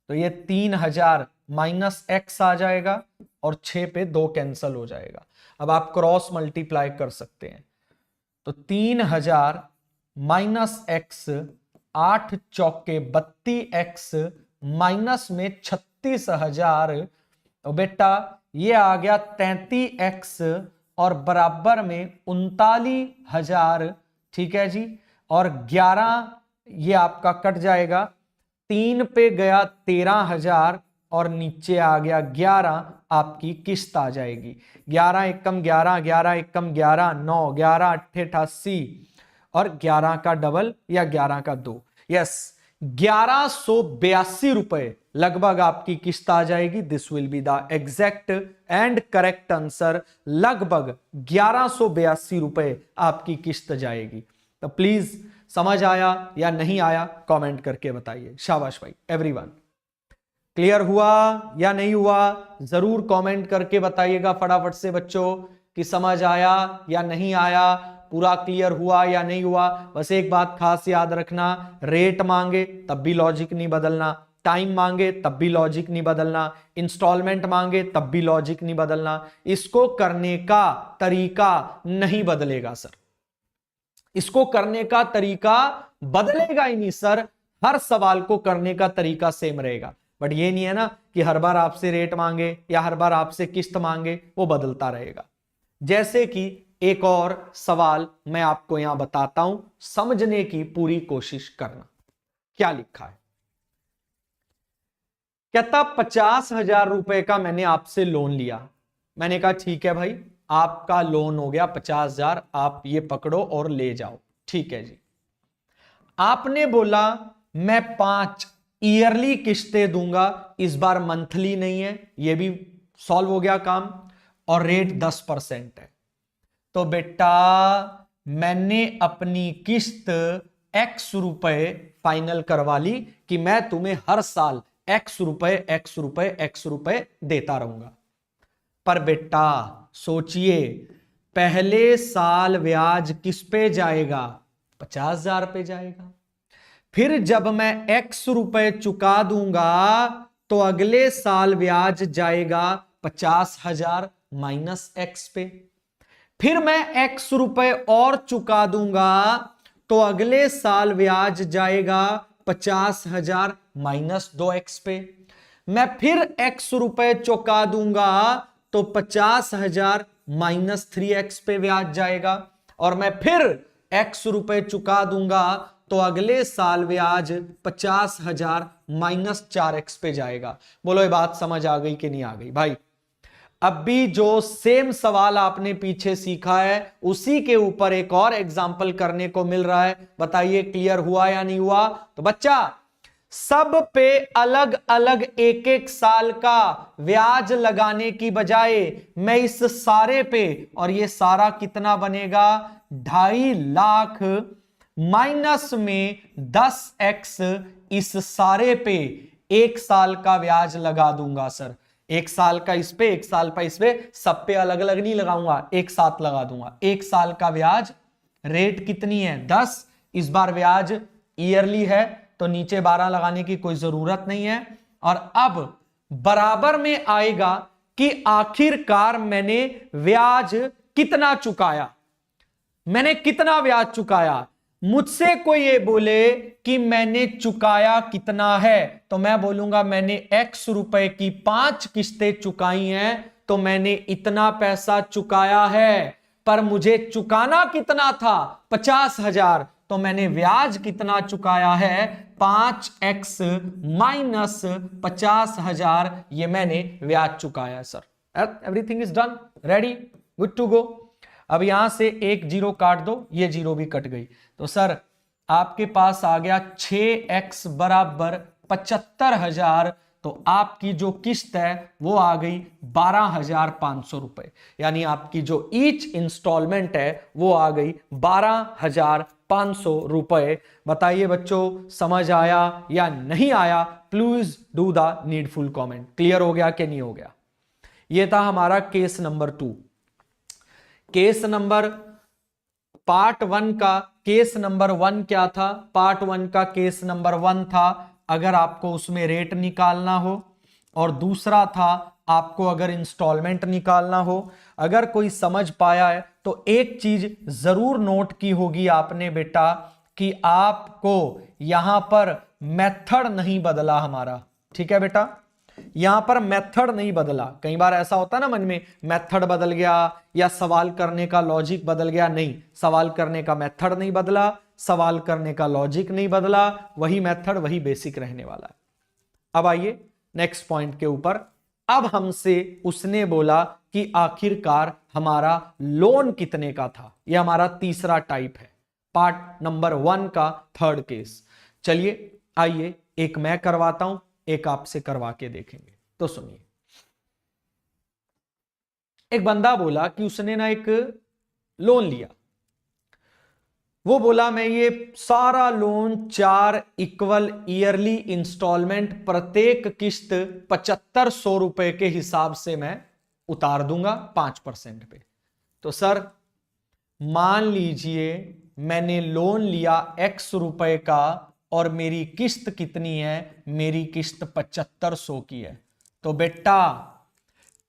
तो ये 3000 माइनस एक्स आ जाएगा और 6 पे 2 कैंसल हो जाएगा। अब आप क्रॉस मल्टीप्लाई कर सकते हैं, तो 3000 माइनस एक्स, 8 चौके 32x माइनस में 36,000, तो बेटा ये आ गया 33x और बराबर में 39,000। ठीक है जी, और 11 ये आपका कट जाएगा, 3 पे गया 13,000 और नीचे आ गया 11, आपकी किस्त आ जाएगी। 11 एकम 11, 11 एकम 11, 9, 11 अट्ठे 88 और 11 का डबल या 11 का 2, यस 1182 रुपए लगभग आपकी किस्त आ जाएगी। This will be the exact and correct answer. लगभग 1182 रुपए आपकी किस्त जाएगी। तो प्लीज समझ आया या नहीं आया कमेंट करके बताइए। शाबाश भाई एवरीवन, क्लियर हुआ या नहीं हुआ जरूर कमेंट करके बताइएगा फटाफट से बच्चों कि समझ आया या नहीं आया, पूरा क्लियर हुआ या नहीं हुआ। बस एक बात खास याद रखना, रेट मांगे तब भी लॉजिक नहीं बदलना, टाइम मांगे तब भी लॉजिक नहीं बदलना, इंस्टॉलमेंट मांगे तब भी लॉजिक नहीं बदलना। इसको करने का तरीका नहीं बदलेगा सर, इसको करने का तरीका बदलेगा ही नहीं सर, हर सवाल को करने का तरीका सेम रहेगा। बट ये नहीं है ना कि हर बार आपसे रेट मांगे या हर बार आपसे किस्त मांगे, वो बदलता रहेगा। जैसे कि एक और सवाल मैं आपको यहां बताता हूं, समझने की पूरी कोशिश करना। क्या लिखा है? कहता 50,000 रुपए का मैंने आपसे लोन लिया। मैंने कहा ठीक है भाई, आपका लोन हो गया 50,000, आप ये पकड़ो और ले जाओ। ठीक है जी। आपने बोला मैं 5 ईयरली किस्तें दूंगा, इस बार मंथली नहीं है, ये भी सॉल्व हो गया काम, और रेट 10% है। तो बेटा मैंने अपनी किस्त x रुपए फाइनल करवा ली कि मैं तुम्हें हर साल x रुपए देता रहूंगा। पर बेटा सोचिए, पहले साल ब्याज किस पे जाएगा? 50,000 पे जाएगा। फिर जब मैं x रुपए चुका दूंगा तो अगले साल ब्याज जाएगा 50,000 माइनस x पे। फिर मैं x रुपए और चुका दूंगा तो अगले साल ब्याज जाएगा 50,000 माइनस 2x पे। मैं फिर x रुपए चुका दूंगा तो 50,000 माइनस 3x पे ब्याज जाएगा, और मैं फिर x रुपए चुका दूंगा तो अगले साल ब्याज 50,000 माइनस 4x पे जाएगा। बोलो ये बात समझ आ गई कि नहीं आ गई भाई? अब भी जो सेम सवाल आपने पीछे सीखा है उसी के ऊपर एक और एग्जाम्पल करने को मिल रहा है। बताइए क्लियर हुआ या नहीं हुआ? तो बच्चा सब पे अलग अलग एक एक साल का ब्याज लगाने की बजाय मैं इस सारे पे, और ये सारा कितना बनेगा? 2.5 लाख माइनस में 10x, इस सारे पे एक साल का ब्याज लगा दूंगा सर। एक साल का इस पे, एक साल का इस पे, सब पे अलग अलग नहीं लगाऊंगा, एक साथ लगा दूंगा। एक साल का ब्याज रेट कितनी है? 10। इस बार ब्याज ईयरली है तो नीचे 12 लगाने की कोई जरूरत नहीं है। और अब बराबर में आएगा कि आखिरकार मैंने ब्याज कितना चुकाया, मैंने कितना ब्याज चुकाया। मुझसे कोई ये बोले कि मैंने चुकाया कितना है, तो मैं बोलूंगा मैंने x रुपए की 5 किस्तें चुकाई हैं तो मैंने इतना पैसा चुकाया है। पर मुझे चुकाना कितना था? 50,000, तो मैंने ब्याज कितना चुकाया है? 5x माइनस 50,000 ये मैंने ब्याज चुकाया sir. Everything is done, ready, good to go. अब यहां से एक जीरो काट दो, ये जीरो भी कट गई, तो सर आपके पास आ गया 6x बराबर 75,000। तो आपकी जो किस्त है वो आ गई 12,500 रुपए, यानी आपकी जो ईच इंस्टॉलमेंट है वो आ गई 12,500 रुपए। बताइए बच्चों, समझ आया या नहीं आया? Please do the needful comment. Clear हो गया कि नहीं हो गया? ये था हमारा case number 2। Case number part 1 का केस नंबर 1 क्या था? पार्ट 1 का केस नंबर 1 था अगर आपको उसमें रेट निकालना हो, और दूसरा था आपको अगर इंस्टॉलमेंट निकालना हो। अगर कोई समझ पाया है तो एक चीज जरूर नोट की होगी आपने बेटा, कि आपको यहां पर मेथड नहीं बदला हमारा, ठीक है बेटा? यहां पर मेथड नहीं बदला। कई बार ऐसा होता है ना मन में, मेथड बदल गया या सवाल करने का लॉजिक बदल गया। नहीं, सवाल करने का मेथड नहीं बदला, सवाल करने का लॉजिक नहीं बदला, वही मेथड वही बेसिक रहने वाला है। अब आइए नेक्स्ट पॉइंट के ऊपर। अब हमसे उसने बोला कि आखिरकार हमारा लोन कितने का था। यह हमारा तीसरा टाइप है, पार्ट नंबर 1 का थर्ड केस। चलिए आइए, एक मैं करवाता हूं, एक आपसे करवा के देखेंगे। तो सुनिए, एक बंदा बोला कि उसने ना एक लोन लिया। वो बोला मैं ये सारा लोन 4 इक्वल ईयरली इंस्टॉलमेंट, प्रत्येक किस्त 7500 रुपए के हिसाब से मैं उतार दूंगा 5% पे। तो सर मान लीजिए मैंने लोन लिया x रुपए का और मेरी किस्त कितनी है? मेरी किस्त 7500 की है। तो बेटा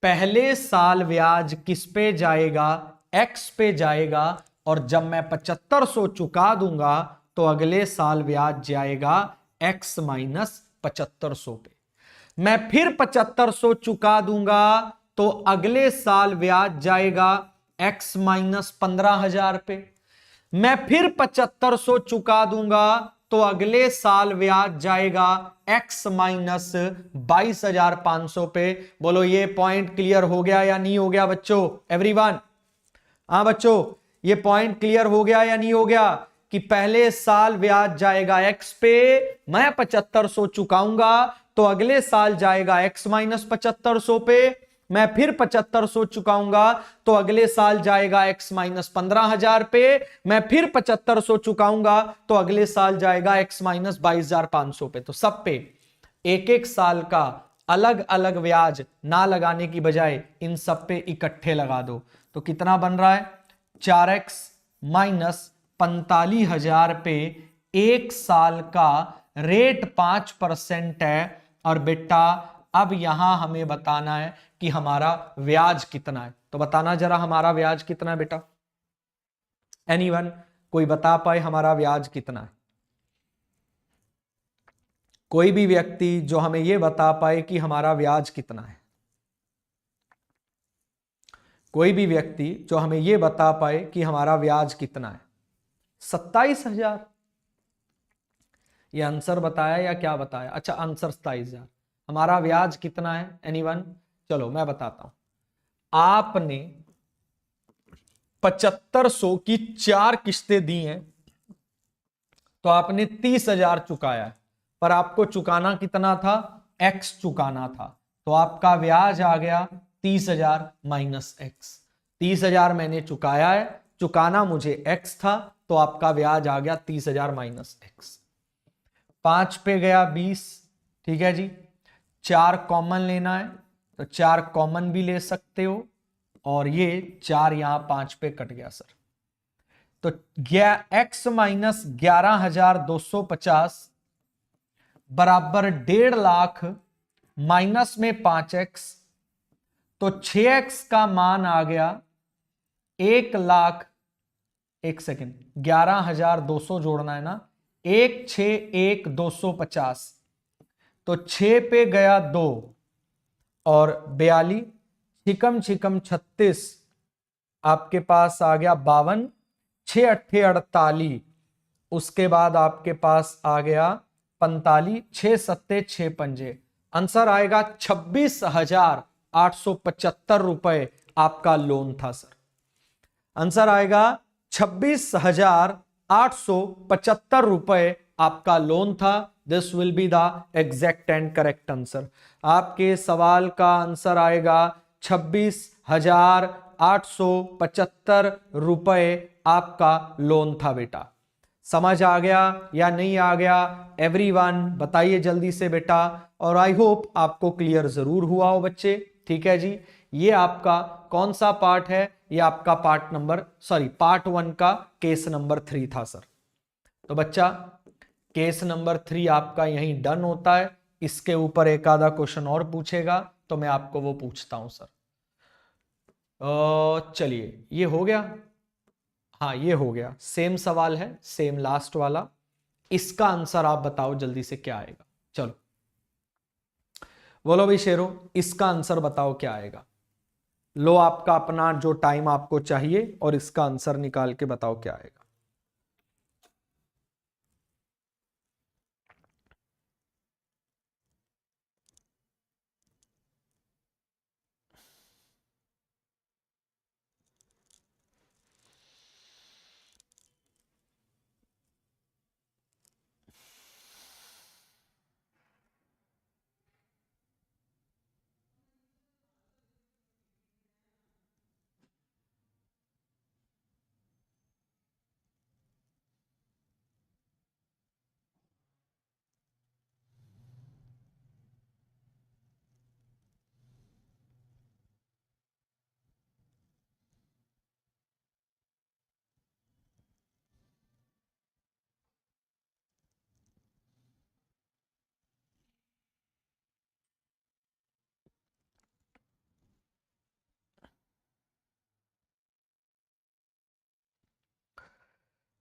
पहले साल ब्याज किस पे जाएगा? x पे जाएगा, और जब मैं 7500 चुका दूंगा तो अगले साल ब्याज जाएगा x माइनस 7500 पे। मैं फिर 7500 चुका दूंगा तो अगले साल ब्याज जाएगा x माइनस 15,000 पे। मैं फिर 7500 चुका दूंगा तो अगले साल ब्याज जाएगा x माइनस 22,500 पे। बोलो ये पॉइंट क्लियर हो गया या नहीं हो गया बच्चों? एवरीवन, हाँ बच्चों, ये पॉइंट क्लियर हो गया या नहीं हो गया कि पहले साल ब्याज जाएगा x पे, मैं 7500 चुकाऊंगा तो अगले साल जाएगा x माइनस 7500 पे, मैं फिर 7500 चुकाऊंगा तो अगले साल जाएगा x माइनस 15,000 पे, मैं फिर 7500 चुकाऊंगा तो अगले साल जाएगा x माइनस 22,500 पे। तो सब पे एक एक साल का अलग अलग ब्याज ना लगाने की बजाय इन सब पे इकट्ठे लगा दो। तो कितना बन रहा है? 4x माइनस 45,000 पे एक साल का रेट 5% है। और बेटा अब यहां हमें बताना है कि हमारा ब्याज कितना है। तो बताना जरा, हमारा ब्याज कितना है बेटा? एनीवन, कोई बता पाए हमारा ब्याज कितना है? कोई भी व्यक्ति जो हमें यह बता पाए कि हमारा ब्याज कितना है? कोई भी व्यक्ति जो हमें यह बता पाए कि हमारा ब्याज कितना है? 27,000। यह आंसर बताया या क्या बताया? अच्छा, आंसर 27,000। हमारा ब्याज कितना है एनीवन? चलो मैं बताता हूं। आपने 7500 की 4 किस्तें दी हैं तो आपने 30,000 चुकाया है, पर आपको चुकाना कितना था? x चुकाना था। तो आपका ब्याज आ गया 30,000 माइनस x। 30,000 मैंने चुकाया है, चुकाना मुझे x था, तो आपका ब्याज आ गया 30,000 माइनस x। 5 पे गया 20, ठीक है जी। 4 कॉमन लेना है तो 4 कॉमन भी ले सकते हो, और ये 4 यहां 5 पे कट गया सर। तो x माइनस 11,250 बराबर 1.5 लाख माइनस में 5x, तो 6x का मान आ गया 1 लाख। एक सेकेंड, 11,200 जोड़ना है ना, 1,6,1,250, तो 6 पे गया 2 और 42, छिकम छिकम 36, आपके पास आ गया 52, 6 अट्ठे 48, उसके बाद आपके पास आ गया 45, 6 सत्ते 6 पंजे, आंसर आएगा 26,875 रुपए आपका लोन था सर। आंसर आएगा 26,875 रुपए आपका लोन था। This will be the exact and correct answer. आपके सवाल का आंसर आएगा 26,875 रुपए आपका लोन था बेटा। समझ आ गया या नहीं आ गया एवरीवन, बताइए जल्दी से बेटा। और आई होप आपको क्लियर जरूर हुआ हो बच्चे। ठीक है जी, ये आपका कौन सा पार्ट है? ये आपका पार्ट 1 का केस नंबर 3 था सर। तो बच्चा केस नंबर 3 आपका यहीं डन होता है। इसके ऊपर एक आधा क्वेश्चन और पूछेगा तो मैं आपको वो पूछता हूं सर। चलिए ये हो गया। हाँ ये हो गया, सेम सवाल है, सेम लास्ट वाला। इसका आंसर आप बताओ जल्दी से क्या आएगा। चलो बोलो भाई शेरो, इसका आंसर बताओ क्या आएगा। लो आपका अपना जो टाइम आपको चाहिए और इसका आंसर निकाल के बताओ क्या आएगा।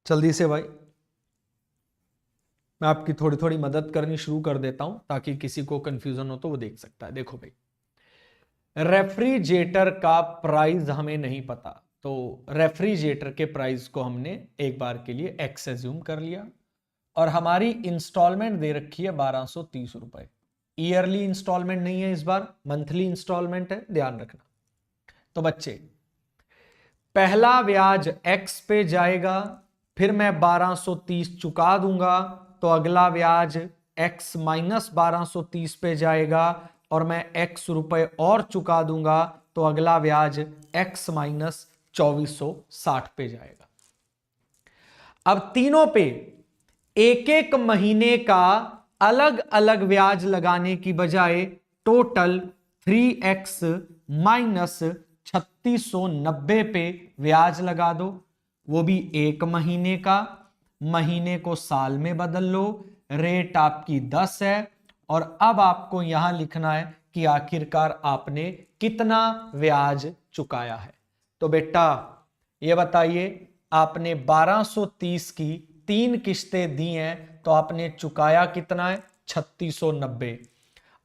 जल्दी से भाई, मैं आपकी थोड़ी थोड़ी मदद करनी शुरू कर देता हूं ताकि किसी को कंफ्यूजन हो तो वो देख सकता है। देखो भाई, रेफ्रिजरेटर का प्राइस हमें नहीं पता, तो रेफ्रिजरेटर के प्राइस को हमने एक बार के लिए एक्स एज्यूम कर लिया और हमारी इंस्टॉलमेंट दे रखी है 1230 रुपए। ईयरली इंस्टॉलमेंट नहीं है, इस बार मंथली इंस्टॉलमेंट है, ध्यान रखना। तो बच्चे पहला ब्याज एक्स पे जाएगा, फिर मैं 1230 चुका दूंगा, तो अगला ब्याज एक्स माइनस 1230 पे जाएगा और मैं एक्स रुपए और चुका दूंगा, तो अगला ब्याज एक्स माइनस 2460 पे जाएगा। अब तीनों पे एक एक महीने का अलग अलग ब्याज लगाने की बजाय टोटल 3x माइनस 3690 पे ब्याज लगा दो, वो भी एक महीने का। महीने को साल में बदल लो, रेट आपकी 10 है और अब आपको यहां लिखना है कि आखिरकार आपने कितना ब्याज चुकाया है। तो बेटा ये बताइए, आपने 1230 की 3 किस्तें दी हैं, तो आपने चुकाया कितना है? 3690।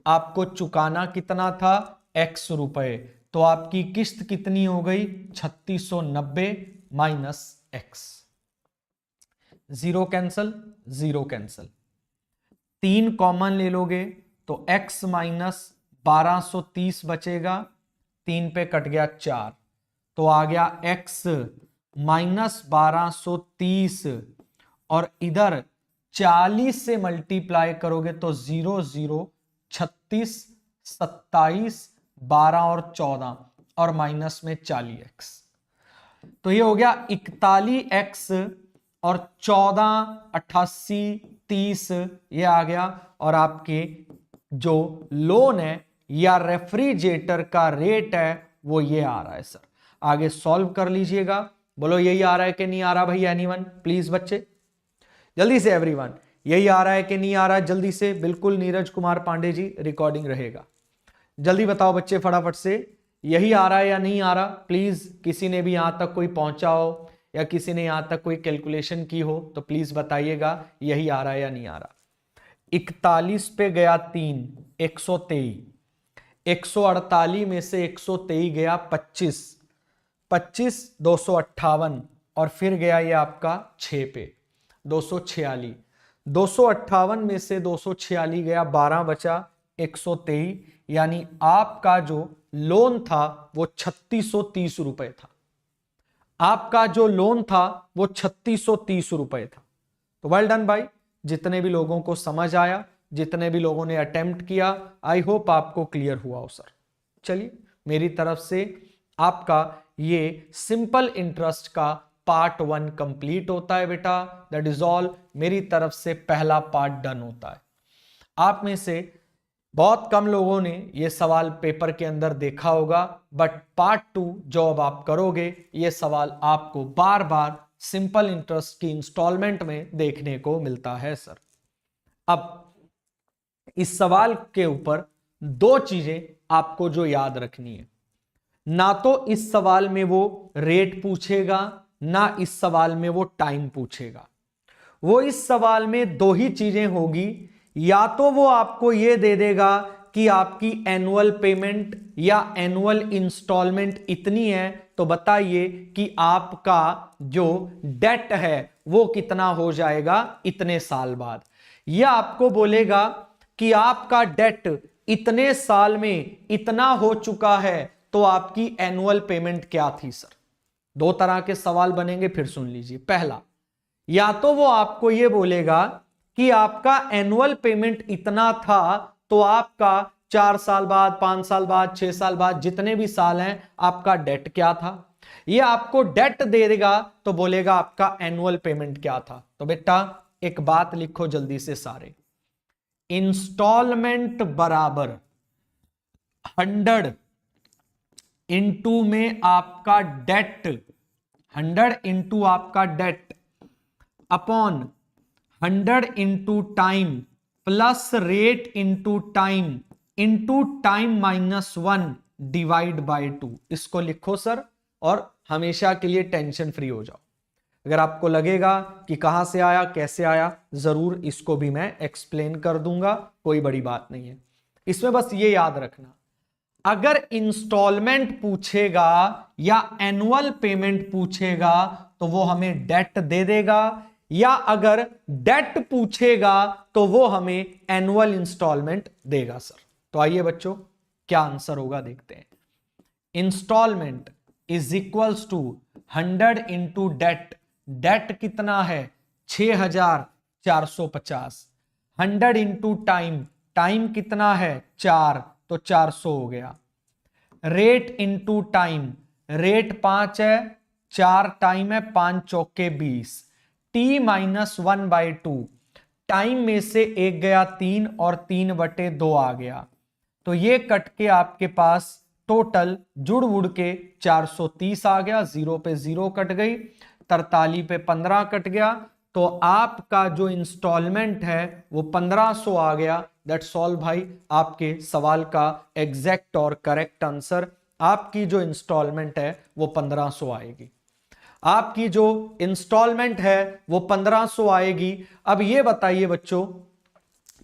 आपको चुकाना कितना था? x रुपए। तो आपकी किस्त कितनी हो गई? 3690 minus x। Zero cancel, zero cancel, 3 common ले लोगे तो x माइनस 1230 बचेगा, 3 पे कट गया 4, तो आ गया x माइनस 1230 और इधर 40 से मल्टीप्लाई करोगे तो 0 0 36 27 12 और 14 और माइनस में 40x, तो ये हो गया 41x और 14 88 30 ये आ गया। और आपके जो लोन है या रेफ्रिजरेटर का रेट है वो ये आ रहा है सर। आगे सॉल्व कर लीजिएगा। बोलो यही आ रहा है कि नहीं आ रहा भाई? एनीवन प्लीज बच्चे जल्दी से, एवरीवन यही आ रहा है कि नहीं आ रहा है? जल्दी से, बिल्कुल नीरज कुमार पांडे जी रिकॉर्डिंग रहेगा, जल्दी बताओ बच्चे फटाफट से, यही आ रहा है या नहीं आ रहा? प्लीज किसी ने भी यहां तक कोई पहुंचा हो या किसी ने यहां तक कोई कैलकुलेशन की हो तो प्लीज बताइएगा यही आ रहा है या नहीं आ रहा। 41 पे गया 3, 123, 148 में से 123 गया 25, 25 258 और फिर गया ये आपका 6 पे 246, 258 में से 246 गया, 12 बचा 123, यानी आपका जो लोन था वो 3630 रुपए था। आपका जो लोन था वो 3630 रुपए था। तो वेल डन भाई, जितने भी लोगों को समझ आया, जितने भी लोगों ने अटेम्प्ट किया, आई होप आपको क्लियर हुआ हो सर। चलिए, मेरी तरफ से आपका ये सिंपल इंटरेस्ट का पार्ट 1 कंप्लीट होता है बेटा। दैट इज ऑल, मेरी तरफ से पहला पार्ट डन होता है। आप में से बहुत कम लोगों ने ये सवाल पेपर के अंदर देखा होगा, बट पार्ट 2 जो अब आप करोगे, ये सवाल आपको बार बार सिंपल इंटरेस्ट की इंस्टॉलमेंट में देखने को मिलता है सर। अब इस सवाल के ऊपर 2 चीजें आपको जो याद रखनी है, ना तो इस सवाल में वो रेट पूछेगा, ना इस सवाल में वो टाइम पूछेगा। वो इस सवाल में 2 ही चीजें होगी, या तो वो आपको ये दे देगा कि आपकी एनुअल पेमेंट या एनुअल इंस्टॉलमेंट इतनी है, तो बताइए कि आपका जो डेट है वो कितना हो जाएगा इतने साल बाद। या आपको बोलेगा कि आपका डेट इतने साल में इतना हो चुका है, तो आपकी एनुअल पेमेंट क्या थी सर। 2 तरह के सवाल बनेंगे, फिर सुन लीजिए। पहला, या तो वो आपको ये बोलेगा कि आपका एनुअल पेमेंट इतना था, तो आपका 4 साल बाद, 5 साल बाद, 6 साल बाद, जितने भी साल हैं, आपका डेट क्या था। ये आपको डेट दे देगा तो बोलेगा आपका एनुअल पेमेंट क्या था। तो बेटा एक बात लिखो जल्दी से सारे, इंस्टॉलमेंट बराबर 100 इंटू में आपका डेट, 100 इंटू आपका debt upon 100 into time plus rate into time minus 1 divide by 2। इसको लिखो सर और हमेशा के लिए टेंशन फ्री हो जाओ। अगर आपको लगेगा कि कहां से आया, कैसे आया, जरूर इसको भी मैं एक्सप्लेन कर दूंगा, कोई बड़ी बात नहीं है। इसमें बस ये याद रखना, अगर इंस्टॉलमेंट पूछेगा या एनुअल पेमेंट पूछेगा तो वो हमें डेट दे देगा, या अगर डेट पूछेगा तो वो हमें एनुअल इंस्टॉलमेंट देगा सर। तो आइए बच्चों, क्या आंसर होगा देखते हैं। Installment is equals to 100 into debt. Debt कितना है 6450। 100 इंटू टाइम कितना है 4, तो 400 हो गया। रेट इंटू टाइम, रेट 5 है, 4 टाइम है, 5 चौके 20। टी माइनस 1 बाई 2, टाइम में से 1 गया 3 और 3/2 आ गया, तो ये कट के आपके पास टोटल जुड़ उड़ के 430 आ गया। 0 पे 0 कट गई, 43 पे 15 कट गया, तो आपका जो इंस्टॉलमेंट है वो 1500 आ गया। दैट्स ऑल भाई, आपके सवाल का एग्जैक्ट और करेक्ट आंसर, आपकी जो इंस्टॉलमेंट है वो 1500 आएगी। आपकी जो इंस्टॉलमेंट है वो 1500 आएगी। अब ये बताइए बच्चों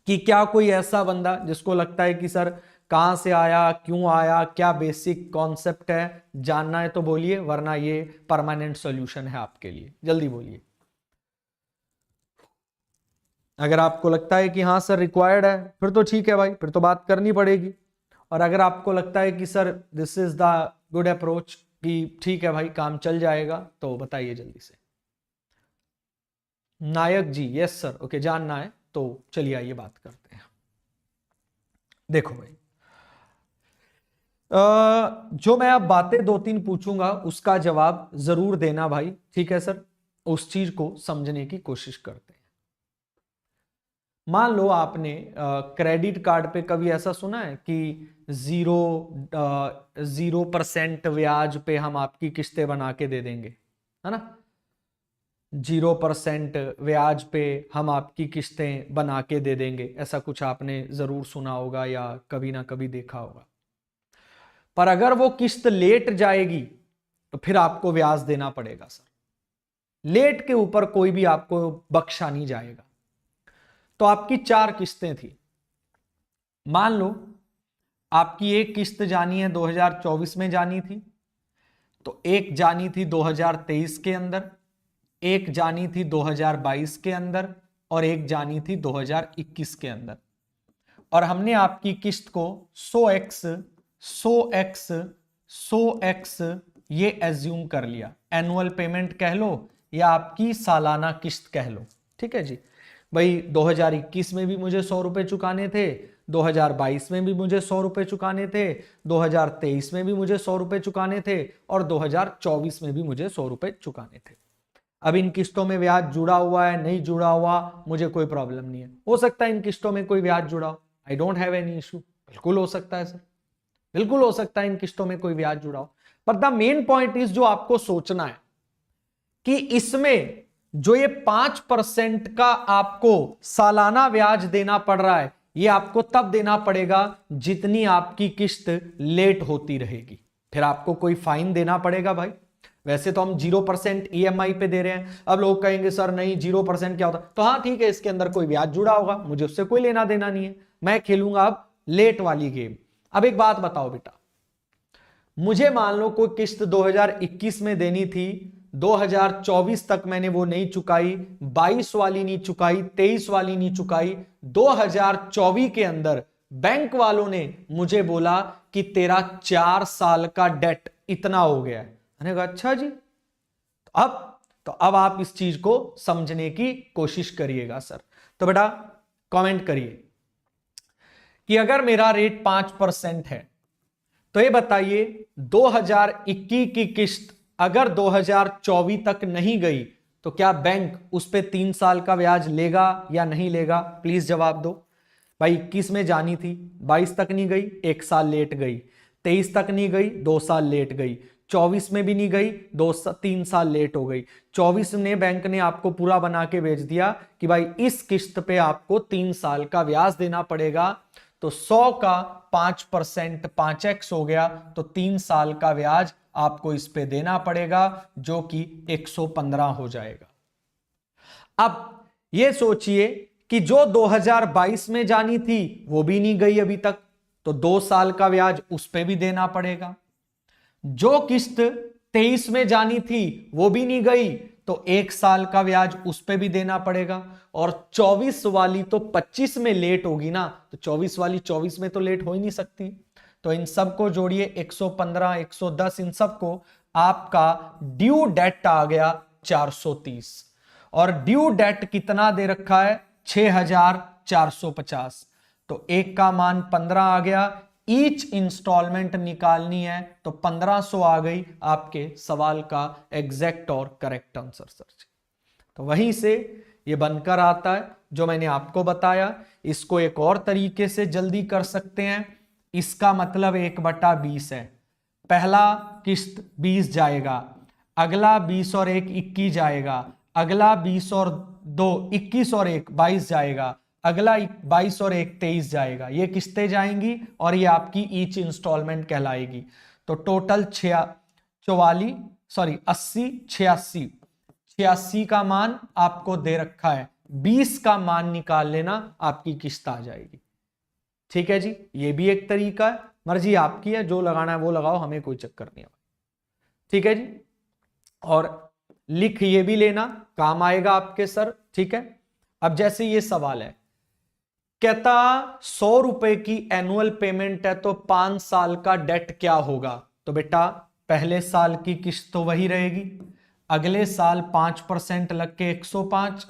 कि क्या कोई ऐसा बंदा जिसको लगता है कि सर कहां से आया, क्यों आया, क्या बेसिक कॉन्सेप्ट है, जानना है तो बोलिए, वरना ये परमानेंट सॉल्यूशन है आपके लिए। जल्दी बोलिए। अगर आपको लगता है कि हाँ सर रिक्वायर्ड है, फिर तो ठीक है भाई, फिर तो बात करनी पड़ेगी। और अगर आपको लगता है कि sir this is the good approach, कि ठीक है भाई काम चल जाएगा, तो बताइए जल्दी से। नायक जी, यस सर, ओके, जानना है तो चलिए आइए बात करते हैं। देखो भाई, जो मैं अब बातें 2-3 पूछूंगा उसका जवाब जरूर देना भाई, ठीक है सर। उस चीज को समझने की कोशिश करते हैं। मान लो आपने क्रेडिट कार्ड पे कभी ऐसा सुना है कि 0% ब्याज पे हम आपकी किस्तें बना के दे देंगे, है ना। 0% ब्याज पे हम आपकी किस्तें बना के दे देंगे, ऐसा कुछ आपने जरूर सुना होगा या कभी ना कभी देखा होगा। पर अगर वो किस्त लेट जाएगी तो फिर आपको ब्याज देना पड़ेगा सर। लेट के ऊपर कोई भी आपको बख्शा नहीं जाएगा। तो आपकी 4 किस्तें थी। मान लो आपकी एक किस्त जानी है 2024 में जानी थी, तो एक जानी थी 2023 के अंदर, एक जानी थी 2022 के अंदर, और एक जानी थी 2021 के अंदर, और हमने आपकी किस्त को 100x 100x 100x ये एज्यूम कर लिया। एनुअल पेमेंट कह लो या आपकी सालाना किस्त कह लो, ठीक है जी। भाई 2021 में भी मुझे 100 रुपए चुकाने थे, 2022 में भी मुझे 100 रुपए चुकाने थे, 2023 में भी मुझे 100 रुपए चुकाने थे, और 2024 में भी मुझे 100 रुपए चुकाने थे। अब इन किस्तों में ब्याज जुड़ा हुआ है नहीं जुड़ा हुआ, मुझे कोई प्रॉब्लम नहीं है। हो सकता है इन किस्तों में कोई ब्याज जुड़ा हो, I don't have any issue, बिल्कुल हो सकता है सर, बिल्कुल हो सकता है इन किस्तों में कोई ब्याज जुड़ा हो। पर द मेन पॉइंट इज जो आपको सोचना है कि इसमें जो ये 5% का आपको सालाना ब्याज देना पड़ रहा है, ये आपको तब देना पड़ेगा जितनी आपकी किस्त लेट होती रहेगी। फिर आपको कोई फाइन देना पड़ेगा भाई। वैसे तो हम 0% EMI पे दे रहे हैं। अब लोग कहेंगे सर नहीं 0% क्या होता, तो हाँ ठीक है, इसके अंदर कोई ब्याज जुड़ा होगा, मुझे उससे कोई लेना देना नहीं है, मैं खेलूंगा अब लेट वाली गेम। अब एक बात बताओ बेटा, मुझे मान लो कोई किस्त 2021 में देनी थी, 2024 तक मैंने वो नहीं चुकाई, 22 वाली नहीं चुकाई, 23 वाली नहीं चुकाई, 2024 के अंदर बैंक वालों ने मुझे बोला कि तेरा 4 साल का डेट इतना हो गया है। मैंने कहा अच्छा जी, तो अब आप इस चीज को समझने की कोशिश करिएगा सर। तो बेटा कमेंट करिए कि अगर मेरा रेट 5% है तो ये बताइए 2021 की किस्त अगर 2024 तक नहीं गई तो क्या बैंक उस पे 3 साल का ब्याज लेगा या नहीं लेगा? प्लीज जवाब दो भाई। 21 में जानी थी, 22 तक नहीं गई, 1 साल लेट गई, 23 तक नहीं गई, 2 साल लेट गई, 24 में भी नहीं गई, 3 साल लेट हो गई, 24 में बैंक ने आपको पूरा बना के भेज दिया कि भाई इस किस्त पे आपको 3 साल का ब्याज देना पड़ेगा। तो 100 का 5% 5x हो गया, तो 3 साल का ब्याज आपको इस पे देना पड़ेगा जो कि 115 हो जाएगा। अब ये सोचिए कि जो 2022 में जानी थी वो भी नहीं गई अभी तक, तो 2 साल का ब्याज उस पे भी देना पड़ेगा। जो किस्त 23 में जानी थी वो भी नहीं गई, तो 1 साल का ब्याज उस पे भी देना पड़ेगा। और 24 वाली तो 25 में लेट होगी ना, तो 24 वाली 24 में तो लेट हो ही नहीं सकती। तो इन सबको जोड़िए, 115 110, इन सबको आपका ड्यू डेट आ गया 430। और ड्यू डेट कितना दे रखा है? 6450। तो एक का मान 15 आ गया, ईच इंस्टॉलमेंट निकालनी है तो 1500 आ गई आपके सवाल का एग्जैक्ट और करेक्ट आंसर सर। तो वहीं से ये बनकर आता है जो मैंने आपको बताया। इसको एक और तरीके से जल्दी कर सकते हैं, इसका मतलब 1/20 है। पहला किस्त 20 जाएगा, अगला 20 और 1 21 जाएगा, अगला 20 और 2 21 और 1 22 जाएगा, अगला 22 और 1 23 जाएगा। ये किस्तें जाएंगी और ये आपकी ईच इंस्टॉलमेंट कहलाएगी। तो टोटल 86 का मान आपको दे रखा है, 20 का मान निकाल लेना, आपकी किस्त आ जाएगी। ठीक है जी, ये भी एक तरीका है, मर्जी आपकी है, जो लगाना है वो लगाओ, हमें कोई चक्कर नहीं है। ठीक है जी, और लिख ये भी लेना, काम आएगा आपके सर। ठीक है, अब जैसे ये सवाल है, कहता 100 रुपए की एनुअल पेमेंट है तो 5 साल का डेट क्या होगा? तो बेटा पहले साल की किस्त तो वही रहेगी, अगले साल 5% लग के 105,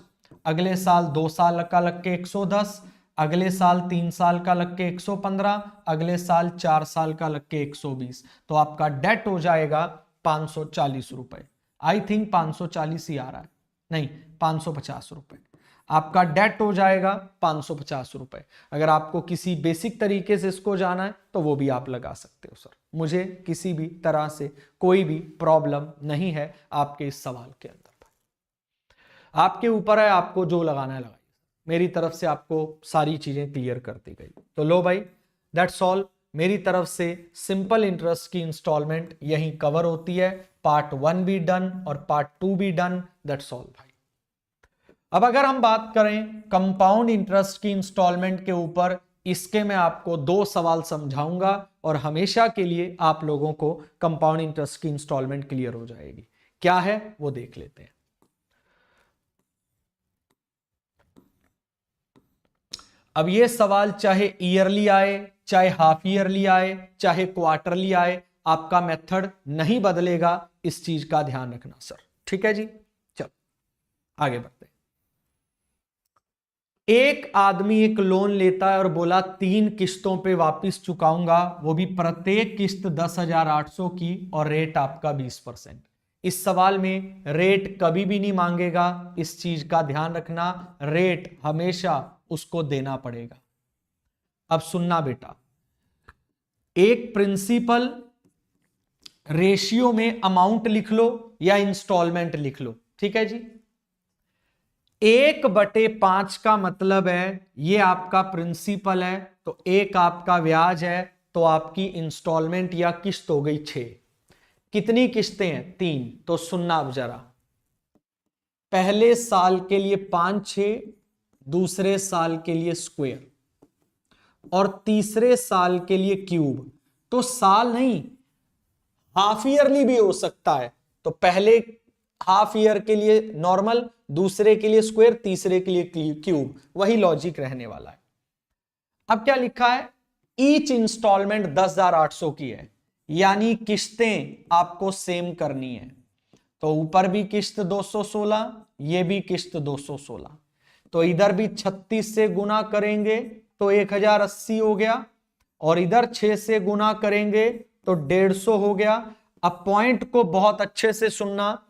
अगले साल 2 साल का लग के 110, अगले साल 3 साल का लग के 115, अगले साल 4 साल का लग के 120। तो आपका डेट हो जाएगा 540 रुपए। आई थिंक 540 ही आ रहा है, नहीं 550 रुपए आपका डेट हो जाएगा, 550 रुपए। अगर आपको किसी बेसिक तरीके से इसको जाना है तो वो भी आप लगा सकते हो सर, मुझे किसी भी तरह से कोई भी प्रॉब्लम नहीं है आपके इस सवाल के अंदर। आपके ऊपर है, आपको जो लगाना है लगाइए, मेरी तरफ से आपको सारी चीजें क्लियर कर दी गई। तो लो भाई, दैट्स ऑल मेरी तरफ से। सिंपल इंटरेस्ट की इंस्टॉलमेंट यहीं कवर होती है, पार्ट 1 भी डन और पार्ट 2 भी डन, दैट्स ऑल भाई। अब अगर हम बात करें कंपाउंड इंटरेस्ट की इंस्टॉलमेंट के ऊपर, इसके मैं आपको 2 सवाल समझाऊंगा और हमेशा के लिए आप लोगों को कंपाउंड इंटरेस्ट की इंस्टॉलमेंट क्लियर हो जाएगी। क्या है वो देख लेते हैं। अब ये सवाल चाहे ईयरली आए, चाहे हाफ ईयरली आए, चाहे क्वार्टरली आए, आपका मेथड नहीं बदलेगा, इस चीज का ध्यान रखना सर। ठीक है जी, चलो आगे बढ़ते हैं। एक आदमी एक लोन लेता है और बोला 3 किस्तों पे वापस चुकाऊंगा, वो भी प्रत्येक किस्त 10,800 की, और रेट आपका 20%। इस सवाल में रेट कभी भी नहीं मांगेगा, इस चीज का ध्यान रखना, रेट हमेशा उसको देना पड़ेगा। अब सुनना बेटा, एक प्रिंसिपल रेशियो में अमाउंट लिख लो या इंस्टॉलमेंट लिख लो, ठीक है जी। 1/5 का मतलब है ये आपका प्रिंसिपल है, तो 1 आपका ब्याज है, तो आपकी इंस्टॉलमेंट या किस्त हो गई 6। कितनी किस्तें हैं? 3। तो सुनना अब जरा, पहले साल के लिए 5/6, दूसरे साल के लिए स्क्वायर, और तीसरे साल के लिए क्यूब। तो साल नहीं, हाफ ईयरली भी हो सकता है। तो पहले हाफ ईयर के लिए नॉर्मल, दूसरे के लिए स्क्वायर, तीसरे के लिए क्यूब, वही लॉजिक रहने वाला है। अब क्या लिखा है? ईच इंस्टॉलमेंट 10,800 की है, यानी किस्तें आपको सेम करनी है। तो ऊपर भी किस्त 216, ये भी किस्त 216, तो इधर भी 36 से गुना करेंगे तो 1080 हो गया, और इधर 6 से गुना करेंगे तो 150 हो गया। अब पॉइंट को बहुत अच्छे से सुनना,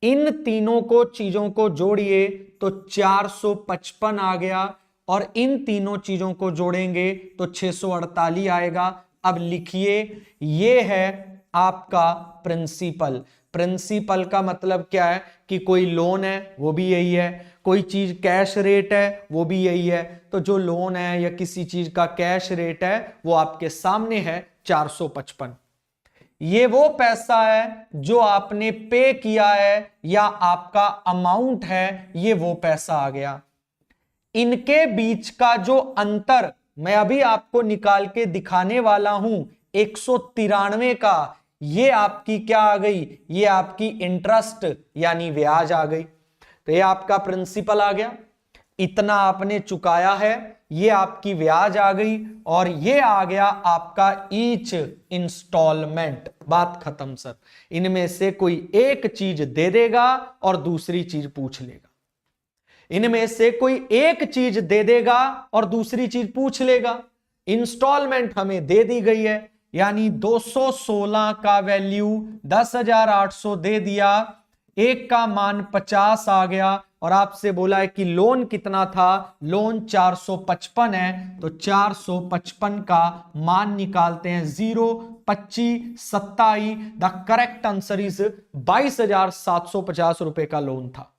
इन तीनों को चीजों को जोड़िए तो 455 आ गया, और इन तीनों चीजों को जोड़ेंगे तो 648 आएगा। अब लिखिए, ये है आपका प्रिंसिपल। प्रिंसिपल का मतलब क्या है कि कोई लोन है वो भी यही है, कोई चीज कैश रेट है वो भी यही है। तो जो लोन है या किसी चीज का कैश रेट है वो आपके सामने है 455। ये वो पैसा है जो आपने पे किया है या आपका अमाउंट है, ये वो पैसा आ गया। इनके बीच का जो अंतर मैं अभी आपको निकाल के दिखाने वाला हूं 193 का, ये आपकी क्या आ गई? ये आपकी इंटरेस्ट यानी ब्याज आ गई। तो ये आपका प्रिंसिपल आ गया, इतना आपने चुकाया है, ये आपकी ब्याज आ गई, और ये आ गया आपका ईच इंस्टॉलमेंट। बात खत्म सर। इनमें से कोई एक चीज दे देगा और दूसरी चीज पूछ लेगा, इनमें से कोई एक चीज दे देगा और दूसरी चीज पूछ लेगा। इंस्टॉलमेंट हमें दे दी गई है, यानी 216 का वैल्यू 10,800 दे दिया, एक का मान 50 आ गया, और आपसे बोला है कि लोन कितना था? लोन 455 है, तो 455 का मान निकालते हैं। 0, 25, 27, द करेक्ट आंसर इज 22,750 रुपए का लोन था।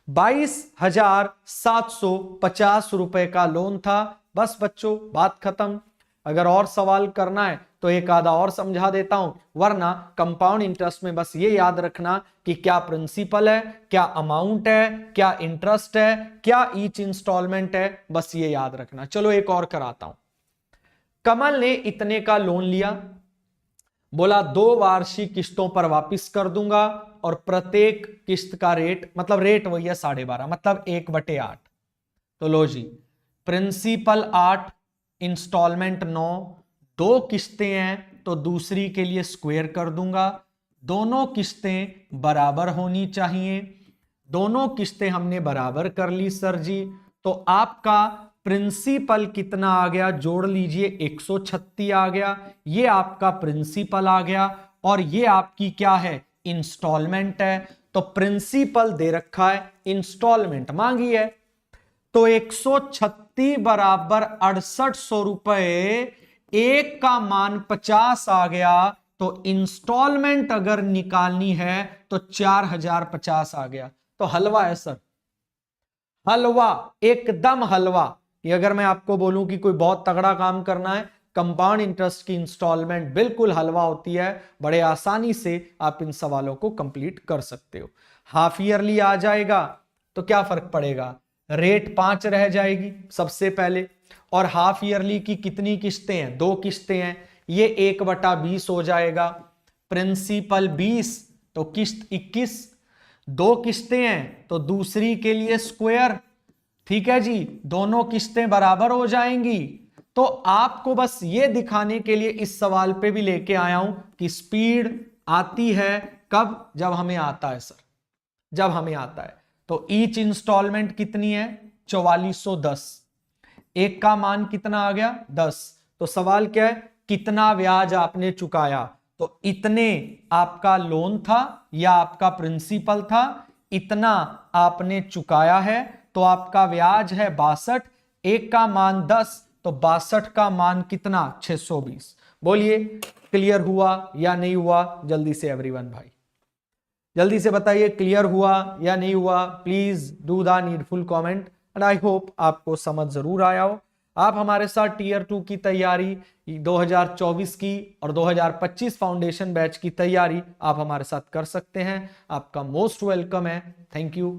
22,750 रुपए का लोन था। बस बच्चों, बात खत्म। अगर और सवाल करना है तो एक आधा और समझा देता हूं, वरना कंपाउंड इंटरेस्ट में बस ये याद रखना कि क्या प्रिंसिपल है, क्या अमाउंट है, क्या इंटरेस्ट है, क्या ईच इंस्टॉलमेंट है, बस ये याद रखना। चलो एक और कराता हूं। कमल ने इतने का लोन लिया, बोला 2 वार्षिक किस्तों पर वापस कर दूंगा, और प्रत्येक किस्त का रेट, मतलब रेट वही है 12.5, मतलब 1/8। तो लो जी, प्रिंसिपल 8, इंस्टॉलमेंट 9, 2 किस्तें हैं तो दूसरी के लिए स्क्वायर कर दूंगा। दोनों किस्तें बराबर होनी चाहिए, दोनों किस्तें हमने बराबर कर ली सर जी। तो आपका प्रिंसिपल कितना आ गया? जोड़ लीजिए, 136 आ गया। ये आपका प्रिंसिपल आ गया, और ये आपकी क्या है? इंस्टॉलमेंट है। तो प्रिंसिपल दे रखा है, इंस्टॉलमेंट मांगी है, तो 136 बराबर 6800 रुपए, एक का मान 50 आ गया, तो इंस्टॉलमेंट अगर निकालनी है तो 4050 आ गया। तो हलवा है सर, हलवा, एकदम हलवा। ये अगर मैं आपको बोलूं कि कोई बहुत तगड़ा काम करना है, कंपाउंड इंटरेस्ट की इंस्टॉलमेंट बिल्कुल हलवा होती है। बड़े आसानी से आप इन सवालों को कंप्लीट कर सकते हो। हाफ ईयरली आ जाएगा तो क्या फर्क पड़ेगा? रेट 5 रह जाएगी सबसे पहले, और हाफ ईयरली की कितनी किस्तें हैं? 2 किस्तें हैं, ये 1/20 हो जाएगा। प्रिंसिपल 20 तो किस्त 21, 2 किस्तें हैं तो दूसरी के लिए स्क्वायर, ठीक है जी, दोनों किस्तें बराबर हो जाएंगी। तो आपको बस ये दिखाने के लिए इस सवाल पे भी लेके आया हूं कि स्पीड आती है कब, जब हमें आता है सर, जब हमें आता है। तो ईच इंस्टॉलमेंट कितनी है, 4410, एक का मान कितना आ गया, 10। तो सवाल क्या है, कितना ब्याज आपने चुकाया, तो इतने आपका लोन था या आपका प्रिंसिपल था, इतना आपने चुकाया है, तो आपका ब्याज है 62, एक का मान 10, तो 62 का मान कितना, 620। बोलिए क्लियर हुआ या नहीं हुआ, जल्दी से एवरीवन भाई जल्दी से बताइए क्लियर हुआ या नहीं हुआ। Please do the needful comment and I hope आपको समझ जरूर आया हो। आप हमारे साथ टीयर 2 की तैयारी 2024 की और 2025 फाउंडेशन बैच की तैयारी आप हमारे साथ कर सकते हैं। आपका मोस्ट वेलकम है। Thank you,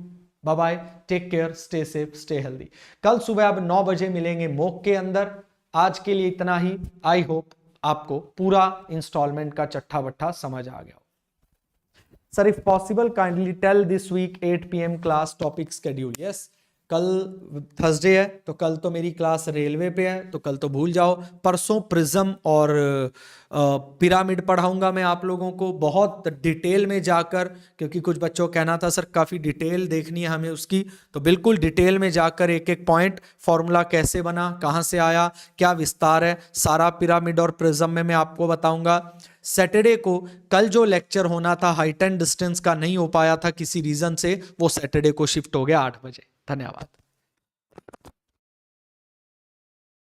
bye bye, take care, stay safe, stay healthy. कल सुबह अब 9 बजे मिलेंगे मॉक के अंदर। आज के लिए इतना ही। आई होप आपको पूरा इंस्टॉलमेंट का चट्ठा बट्ठा समझ आ गया। Sir if possible kindly tell this week 8 PM class topic schedule. Yes, कल थर्सडे है तो कल तो मेरी क्लास रेलवे पे है, तो कल तो भूल जाओ। परसों प्रिज्म और पिरामिड पढ़ाऊंगा मैं आप लोगों को बहुत डिटेल में जाकर, क्योंकि कुछ बच्चों कहना था सर काफ़ी डिटेल देखनी है हमें उसकी, तो बिल्कुल डिटेल में जाकर एक एक पॉइंट, फॉर्मूला कैसे बना, कहाँ से आया, क्या विस्तार है, सारा पिरामिड और प्रिज्म में मैं आपको बताऊंगा। सैटरडे को कल जो लेक्चर होना था हाइट एंड डिस्टेंस का नहीं हो पाया था किसी रीजन से, वो सैटरडे को शिफ्ट हो गया 8 बजे। धन्यवाद।